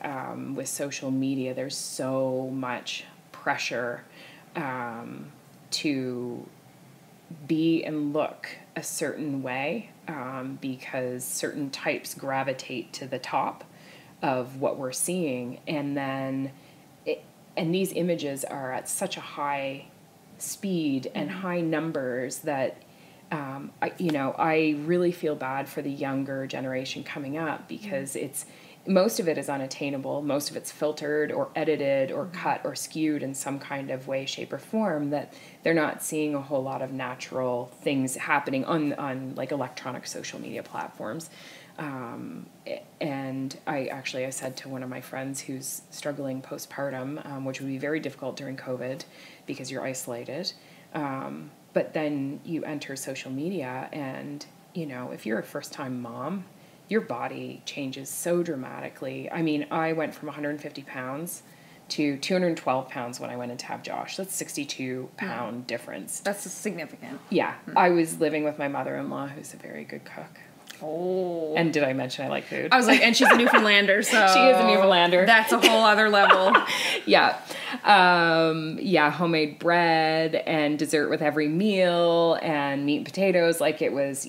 with social media, there's so much pressure to be and look a certain way because certain types gravitate to the top of what we're seeing. And then, and these images are at such a high speed and high numbers that I really feel bad for the younger generation coming up because most of it is unattainable. Most of it's filtered or edited or cut or skewed in some kind of way, shape, or form that they're not seeing a whole lot of natural things happening on like electronic social media platforms. And I said to one of my friends who's struggling postpartum, which would be very difficult during COVID because you're isolated. But then you enter social media and, if you're a first-time mom, your body changes so dramatically. I mean, I went from 150 pounds to 212 pounds when I went in to have Josh. That's 62-pound difference. That's significant. Yeah. I was living with my mother-in-law, who's a very good cook. Oh. And did I mention I like food? I was like, and she's a Newfoundlander, so... She is a Newfoundlander. That's a whole other level. Yeah. Homemade bread and dessert with every meal and meat and potatoes. Like it was,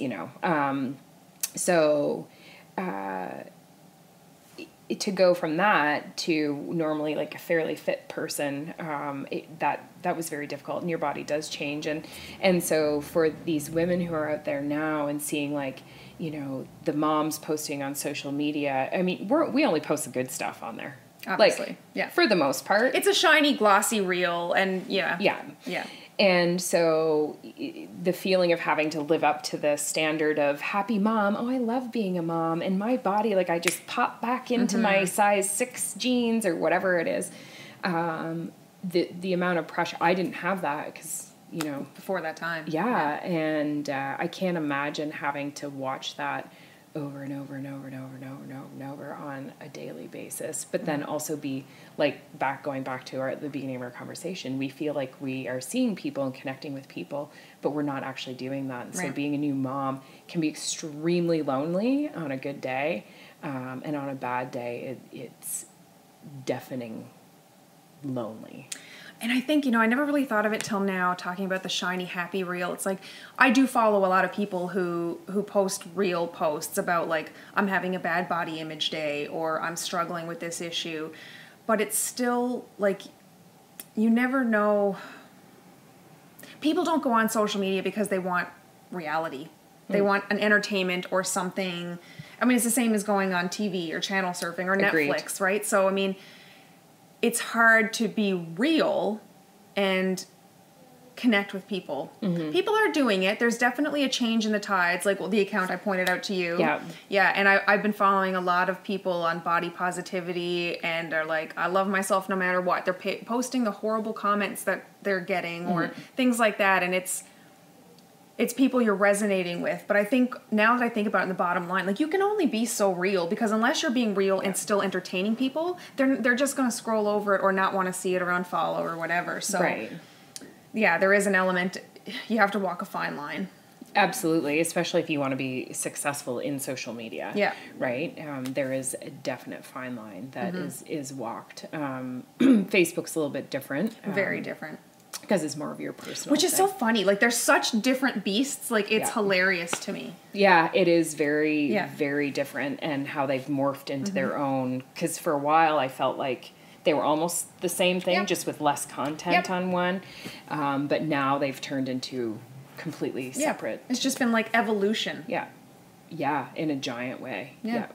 to go from that to normally like a fairly fit person, that was very difficult, and your body does change. And so for these women who are out there now and seeing like, the moms posting on social media, I mean, we only post the good stuff on there. Obviously. Like, yeah. For the most part. It's a shiny, glossy reel, and yeah. Yeah. Yeah. And so the feeling of having to live up to the standard of happy mom, I love being a mom, and my body, like I just pop back into my size 6 jeans or whatever it is. The amount of pressure, I didn't have that because, before that time. Yeah. And I can't imagine having to watch that over and over and over and over and over and over and over on a daily basis, but then also be like going back to the beginning of our conversation, we feel like we are seeing people and connecting with people, but we're not actually doing that. And so being a new mom can be extremely lonely on a good day, and on a bad day, it's deafening lonely. And I think, I never really thought of it till now, talking about the shiny, happy reel. It's like, I do follow a lot of people who post real posts about, like, I'm having a bad body image day, or I'm struggling with this issue. But it's still, like, you never know. People don't go on social media because they want reality. They want an entertainment or something. I mean, it's the same as going on TV or channel surfing or Agreed. Netflix, right? So, I mean, it's hard to be real and connect with people. People are doing it. There's definitely a change in the tides, like the account I pointed out to you. Yeah. Yeah, and I've been following a lot of people on body positivity, and are like, I love myself no matter what. They're posting the horrible comments that they're getting or things like that, and it's people you're resonating with. But I think, now that I think about it in the bottom line, like, you can only be so real, because unless you're being real and still entertaining people, they're just going to scroll over it or not want to see it or unfollow or whatever. So, Right. Yeah, there is an element, you have to walk a fine line. Absolutely, especially if you want to be successful in social media. Yeah. Right? There is a definite fine line that is walked. Facebook's a little bit different. Very different. Because it's more of your personal Which is so thing. funny. Like, they're such different beasts. Like, it's hilarious to me. Yeah, it is very, very different, and how they've morphed into their own. Because for a while, I felt like they were almost the same thing, just with less content on one. But now they've turned into completely separate. It's just been like evolution. Yeah. Yeah, in a giant way. Yeah.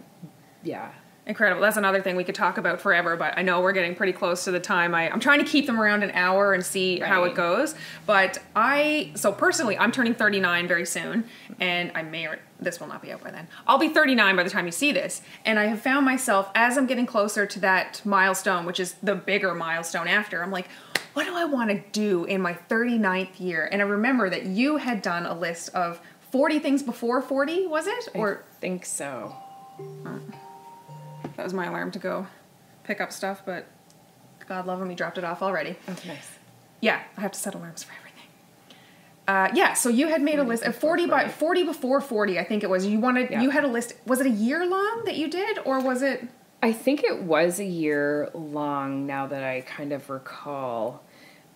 Yeah. Incredible. That's another thing we could talk about forever, but I know we're getting pretty close to the time. I'm trying to keep them around an hour and see how it goes. But so personally, I'm turning 39 very soon, and this will not be out by then. I'll be 39 by the time you see this. And I have found myself, as I'm getting closer to that milestone, which is the bigger milestone after, I'm like, what do I want to do in my 39th year? And I remember that you had done a list of 40 things before 40, was it? I think so. That was my alarm to go pick up stuff, but God love him, he dropped it off already. That's nice. Yeah, I have to set alarms for everything. Yeah, so you had made a list of 40 before by 40 before 40, I think it was. You had a list. Was it a year long that you did, or was it? I think it was a year long, now that I kind of recall.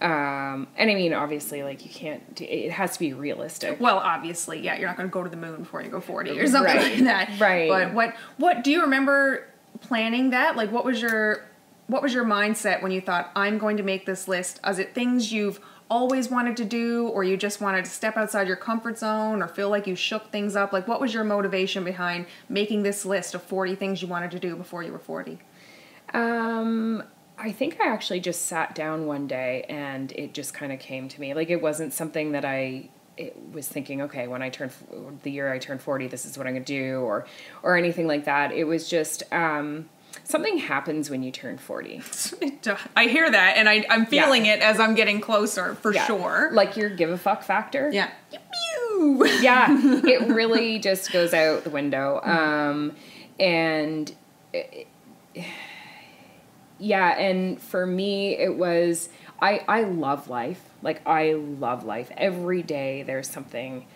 And I mean, obviously, like, you can't, it has to be realistic. Well, obviously, yeah, you're not going to go to the moon before you go 40 or something like that. Right. But what do you remember planning that? Like, what was your mindset when you thought, I'm going to make this list? Is it things you've always wanted to do, or you just wanted to step outside your comfort zone, or feel like you shook things up? Like, what was your motivation behind making this list of 40 things you wanted to do before you were 40? I think I actually just sat down one day and it just kind of came to me. Like, it wasn't something that it was thinking, okay, when the year I turn 40, this is what I'm going to do, or anything like that. It was just, something happens when you turn 40. I hear that, and I'm feeling it as I'm getting closer, for sure. Like, your give a fuck factor. Yeah. Yeah, it really just goes out the window. And for me, it was, I love life. Like, I love life. Every day there's something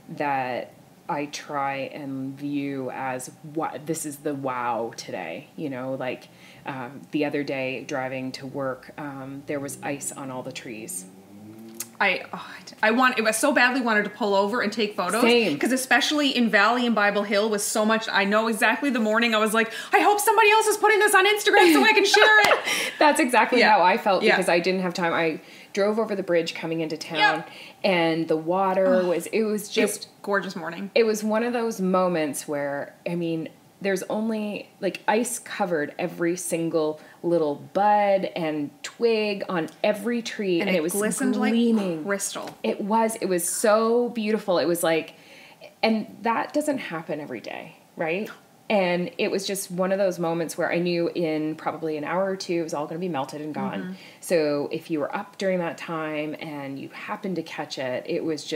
that I try and view as, what, this is the wow today, you know, like, the other day driving to work, there was ice on all the trees. I so badly wanted to pull over and take photos. Same. Because especially in Valley and Bible Hill was so much, I know exactly the morning I was like, I hope somebody else is putting this on Instagram so I can share it. That's exactly how I felt, because I didn't have time. I drove over the bridge coming into town, and the water it was just gorgeous morning. It was one of those moments where, I mean, there's only, like, ice covered every single little bud and twig on every tree, and it was glistened gleaming like crystal. It was so beautiful. It was like, and that doesn't happen every day, right? And it was just one of those moments where I knew in probably an hour or two it was all going to be melted and gone. Mm-hmm. So if you were up during that time and you happened to catch it, it was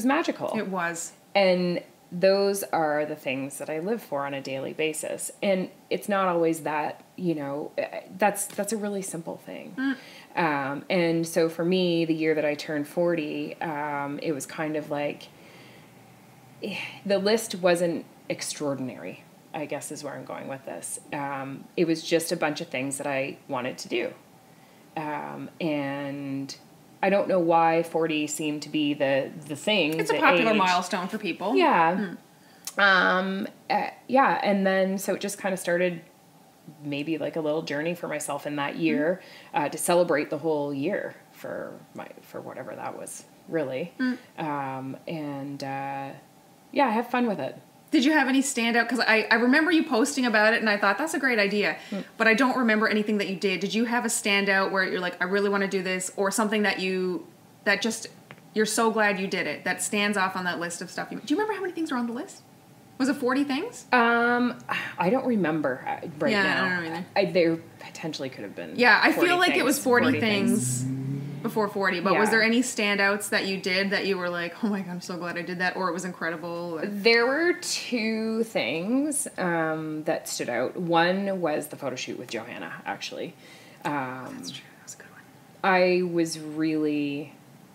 magical. It was. And those are the things that I live for on a daily basis. And it's not always that, you know, that's a really simple thing. And so for me, the year that I turned 40, it was kind of like, the list wasn't extraordinary, I guess is where I'm going with this. It was just a bunch of things that I wanted to do. And I don't know why 40 seemed to be the thing. It's a popular milestone for people. Yeah. And then so it just kind of started maybe like a little journey for myself in that year, to celebrate the whole year for whatever that was, really. I have fun with it. Did you have any standout? Because I remember you posting about it, and I thought, that's a great idea. But I don't remember anything that you did. Did you have a standout where you're like, I really want to do this? Or something that you're so glad you did it, that stands off on that list of stuff? Do you remember how many things were on the list? Was it 40 things? I don't remember now. I don't know either. There potentially could have been. Yeah, I feel like it was 40 things before 40, but was there any standouts that you did that you were like, oh my God, I'm so glad I did that, or it was incredible? There were two things that stood out. One was the photo shoot with Johanna, actually. That's true. That was a good one.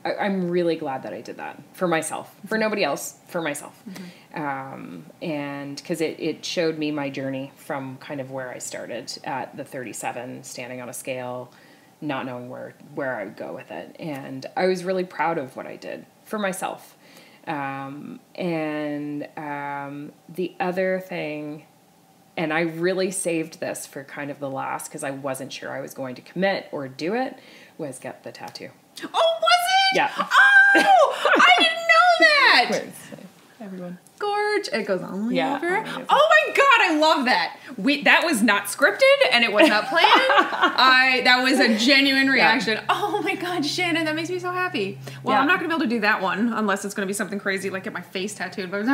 I'm really glad that I did that for myself, for nobody else, for myself. And because it showed me my journey from kind of where I started at the 37, standing on a scale, not knowing where I would go with it. And I was really proud of what I did for myself. The other thing, and I really saved this for kind of the last, because I wasn't sure I was going to commit or do it, was get the tattoo. Oh, was it? Yeah. Oh, I didn't know that. Where's everyone? Gorge. It goes on. Yeah. Over. Oh my God, I love that. That was not scripted and it was not planned. That was a genuine reaction. Yeah. Oh my God, Shannon, that makes me so happy. Well, yeah. I'm not going to be able to do that one unless it's going to be something crazy like get my face tattooed. But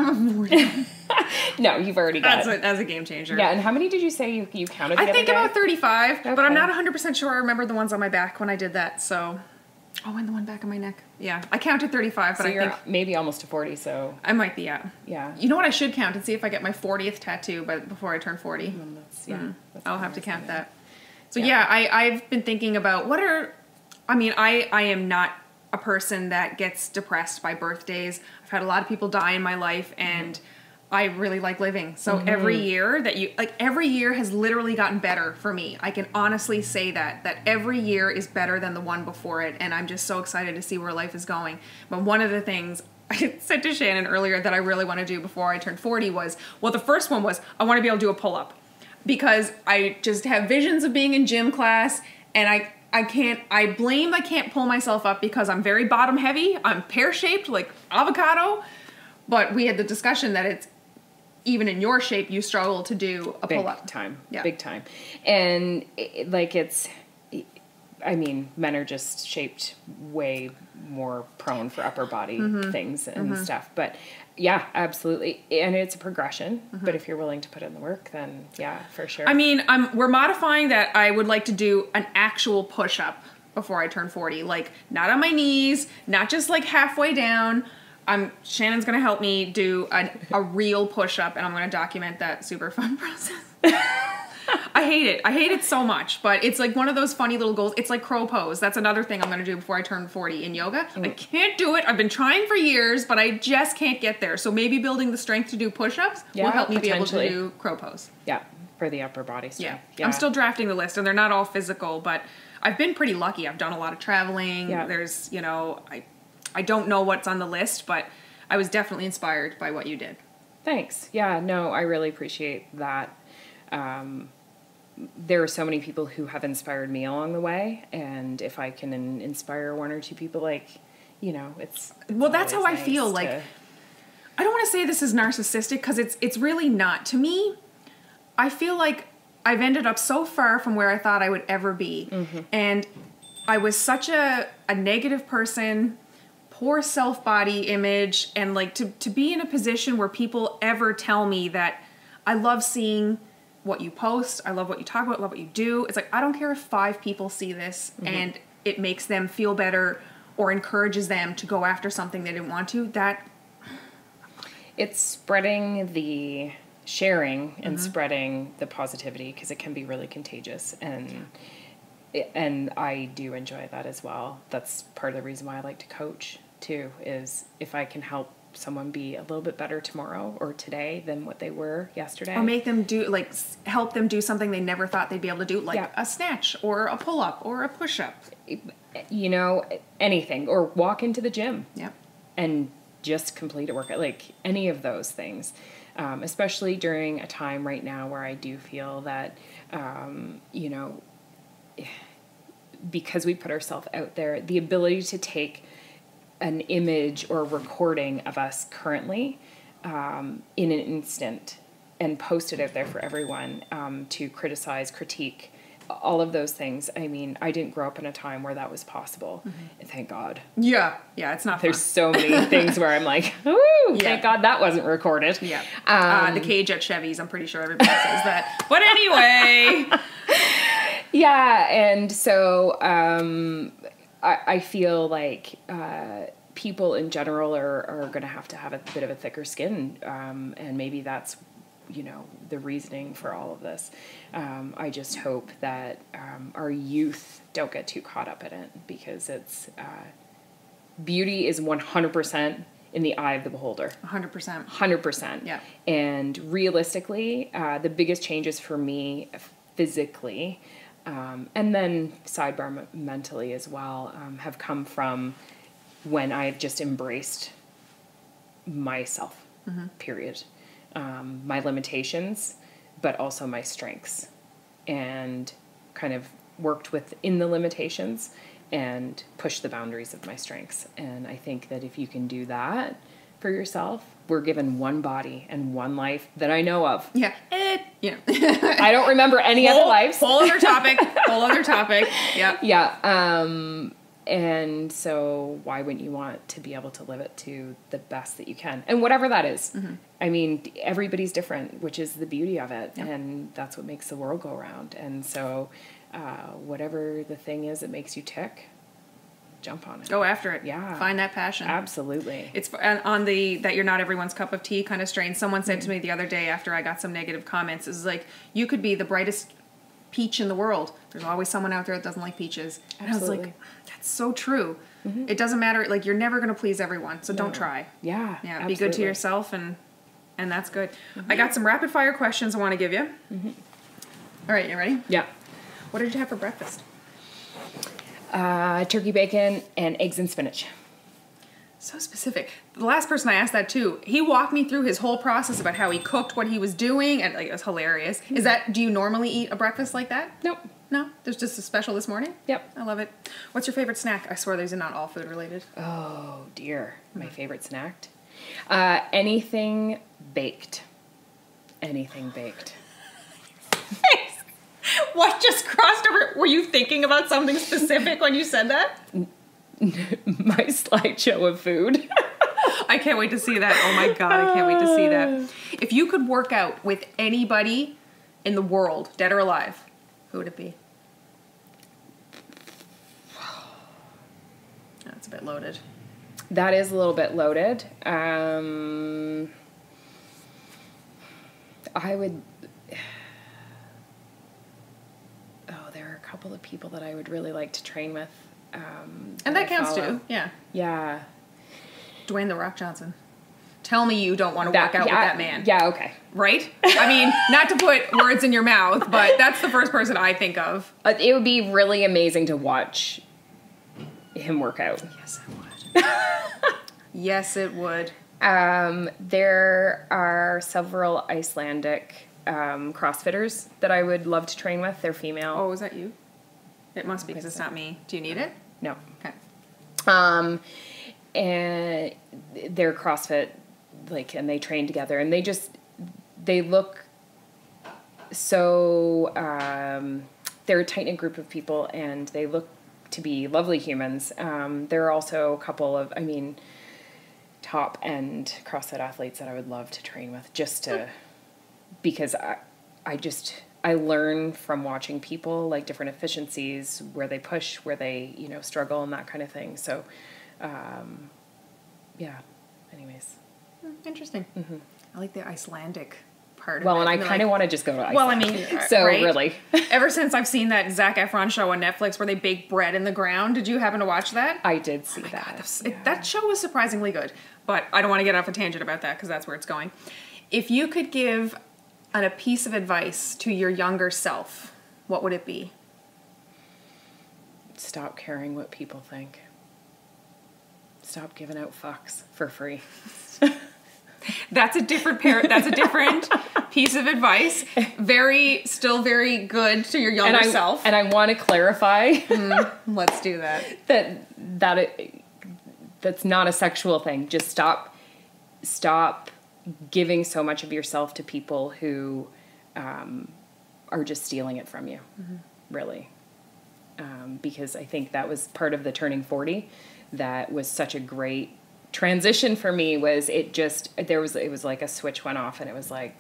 no, you've already got it. That's a game changer. Yeah, and how many did you say you counted the I think other day? about 35, okay. But I'm not 100% sure I remember the ones on my back when I did that, so... Oh, and the one back of my neck. Yeah, I counted 35, but so I think... maybe almost to 40, so... I might be, yeah. Yeah. You know what I should count and see if I get my 40th tattoo before I turn 40. I'll have to count that. So yeah, I've been thinking about I am not a person that gets depressed by birthdays. I've had a lot of people die in my life, and I really like living. So every year every year has literally gotten better for me. I can honestly say that every year is better than the one before it, and I'm just so excited to see where life is going. But one of the things I said to Shannon earlier that I really want to do before I turn 40 was, well, the first one was I want to be able to do a pull-up, because I just have visions of being in gym class, and I can't pull myself up because I'm very bottom heavy. I'm pear-shaped like avocado. But we had the discussion that it's, even in your shape, you struggle to do a pull-up. Big time. Yeah. Big time. And men are just shaped way more prone for upper body things and stuff. But yeah, absolutely. And it's a progression. But if you're willing to put in the work, then yeah, for sure. I mean, we're modifying that. I would like to do an actual push-up before I turn 40. Like, not on my knees, not just like halfway down. Shannon's going to help me do a real push-up, and I'm going to document that super fun process. I hate it. I hate it so much, but it's like one of those funny little goals. It's like crow pose. That's another thing I'm going to do before I turn 40 in yoga. I can't do it. I've been trying for years, but I just can't get there. So maybe building the strength to do push-ups will help me be able to do crow pose. Yeah, for the upper body strength. Yeah. I'm still drafting the list, and they're not all physical, but I've been pretty lucky. I've done a lot of traveling. Yeah. There's, I don't know what's on the list, but I was definitely inspired by what you did. Thanks. Yeah, no, I really appreciate that. There are so many people who have inspired me along the way, and if I can inspire one or two people, it's well, that's how I nice feel. Like, I don't want to say this is narcissistic, because it's really not. To me, I feel like I've ended up so far from where I thought I would ever be, and I was such a negative person, poor self-body image, and like to be in a position where people ever tell me that I love seeing what you post, I love what you talk about, I love what you do. It's like, I don't care if 5 people see this and it makes them feel better or encourages them to go after something they didn't want to. That it's spreading the sharing and spreading the positivity, because it can be really contagious, and I do enjoy that as well. That's part of the reason why I like to coach too, is if I can help someone be a little bit better tomorrow or today than what they were yesterday. Or make them do, like, help them do something they never thought they'd be able to do, like a snatch or a pull-up or a push-up. Anything. Or walk into the gym. Yeah. And just complete a workout. Like, any of those things. Especially during a time right now where I do feel that, because we put ourselves out there, the ability to take an image or recording of us currently in an instant and post it out there for everyone to criticize, critique, all of those things. I mean, I didn't grow up in a time where that was possible. And thank God. Yeah, it's not There's fun. so many things where I'm like, ooh, thank God that wasn't recorded. Yeah. The cage at Chevy's, I'm pretty sure everybody says that. But anyway. Yeah, and so I feel like people in general are going to have a bit of a thicker skin, and maybe that's, the reasoning for all of this. I just hope that our youth don't get too caught up in it, because it's beauty is 100% in the eye of the beholder. 100%. 100%. Yeah. And realistically, the biggest changes for me physically, and then sidebar mentally as well, have come from when I've just embraced myself, period. My limitations, but also my strengths, and kind of worked within the limitations and pushed the boundaries of my strengths. And I think that if you can do that for yourself, we're given one body and one life that I know of. Yeah. I don't remember any other lives. Whole other topic. Yeah. Yeah. And so why wouldn't you want to be able to live it to the best that you can? And whatever that is. I mean, everybody's different, which is the beauty of it. Yep. And that's what makes the world go round. And so whatever the thing is that makes you tick, jump on it. Go after it. Yeah. Find that passion. Absolutely. It's on the that you're not everyone's cup of tea kind of strain. Someone said to me the other day after I got some negative comments, is like, you could be the brightest peach in the world. There's always someone out there that doesn't like peaches. And Absolutely. I was like, that's so true. It doesn't matter. Like, you're never going to please everyone, so don't try. Yeah. Yeah, absolutely. be good to yourself, and that's good. I got some rapid fire questions I want to give you. All right, you ready? Yeah. What did you have for breakfast? Turkey bacon and eggs and spinach. So specific. The last person I asked that to, he walked me through his whole process about how he cooked, what he was doing, and like, it was hilarious. Do you normally eat a breakfast like that? Nope. No? There's just a special this morning? Yep. I love it. What's your favorite snack? I swear these are not all food related. Oh, dear. My favorite snack? Anything baked. Anything baked. What just crossed over? Were you thinking about something specific when you said that? My slideshow of food. I can't wait to see that. Oh my God, I can't wait to see that. If you could work out with anybody in the world, dead or alive, who would it be? That's a bit loaded. That is a little bit loaded. I would... Oh, there are a couple of people that I would really like to train with. And that counts follow. too, yeah. Yeah. Dwayne The Rock Johnson. Tell me you don't want to work out with that man. Yeah, okay. Right? I mean, not to put words in your mouth, but that's the first person I think of. It would be really amazing to watch him work out. Yes, it would. Yes, it would. There are several Icelandic CrossFitters that I would love to train with. They're female. Oh, is that you? It must be because it's not me. Do you need it? No. Okay. And they're CrossFit, like, and they train together, and they look so, they're a tight-knit group of people, and they look to be lovely humans. There are also a couple of, top-end CrossFit athletes that I would love to train with, just to, because I learn from watching people, like different efficiencies, where they push, where they, struggle and that kind of thing. So, yeah, anyways. Interesting. Mm-hmm. I like the Icelandic part of well, it. and I kind of want to just go to Iceland. Well, so right? really. Ever since I've seen that Zac Efron show on Netflix where they bake bread in the ground, did you happen to watch that? I did see that. God, that show was surprisingly good, but I don't want to get off a tangent about that because that's where it's going. If you could give a piece of advice to your younger self, what would it be? Stop caring what people think. Stop giving out fucks for free. That's a different piece of advice. Still very good to your younger self. And I want to clarify. Let's do that. That's not a sexual thing. Just stop giving so much of yourself to people who are just stealing it from you, really. Because I think that was part of the turning 40. That was such a great transition for me. It was like a switch went off, and it was like,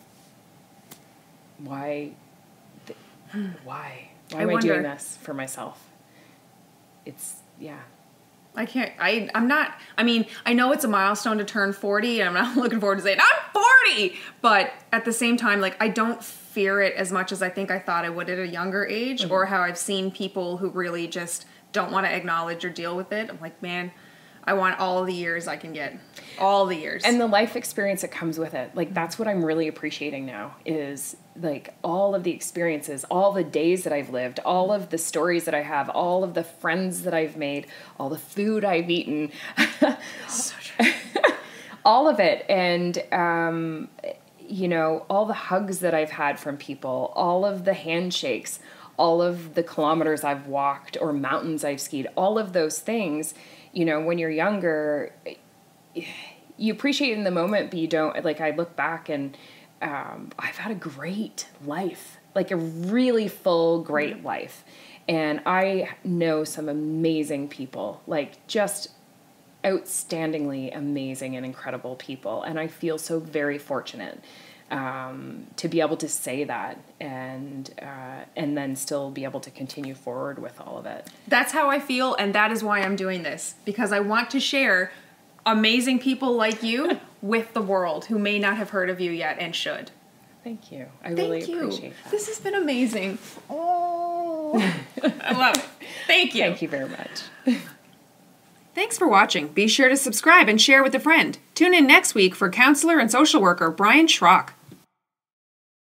why am I doing this for myself? I know it's a milestone to turn 40, and I'm not looking forward to saying, I'm 40! But at the same time, like, I don't fear it as much as I think I thought I would at a younger age, or how I've seen people who really just don't want to acknowledge or deal with it. I'm like, man, I want all the years I can get. All the years. And the life experience that comes with it. Like, that's what I'm really appreciating now, is like all of the experiences, all the days that I've lived, all of the stories that I have, all of the friends that I've made, all the food I've eaten. So true. All of it. And, all the hugs that I've had from people, all of the handshakes, all of the kilometers I've walked or mountains I've skied, all of those things, when you're younger, you appreciate it in the moment, but you don't, like, I look back and I've had a great life, like a really full, great life. And I know some amazing people, like just outstandingly amazing and incredible people. And I feel so very fortunate to be able to say that and then still be able to continue forward with all of it. That's how I feel, and that is why I'm doing this, because I want to share amazing people like you with the world who may not have heard of you yet and should. Thank you. I really appreciate that. This has been amazing. Oh, I love it. Thank you. Thank you very much. Thanks for watching. Be sure to subscribe and share with a friend. Tune in next week for counselor and social worker Brian Schrock.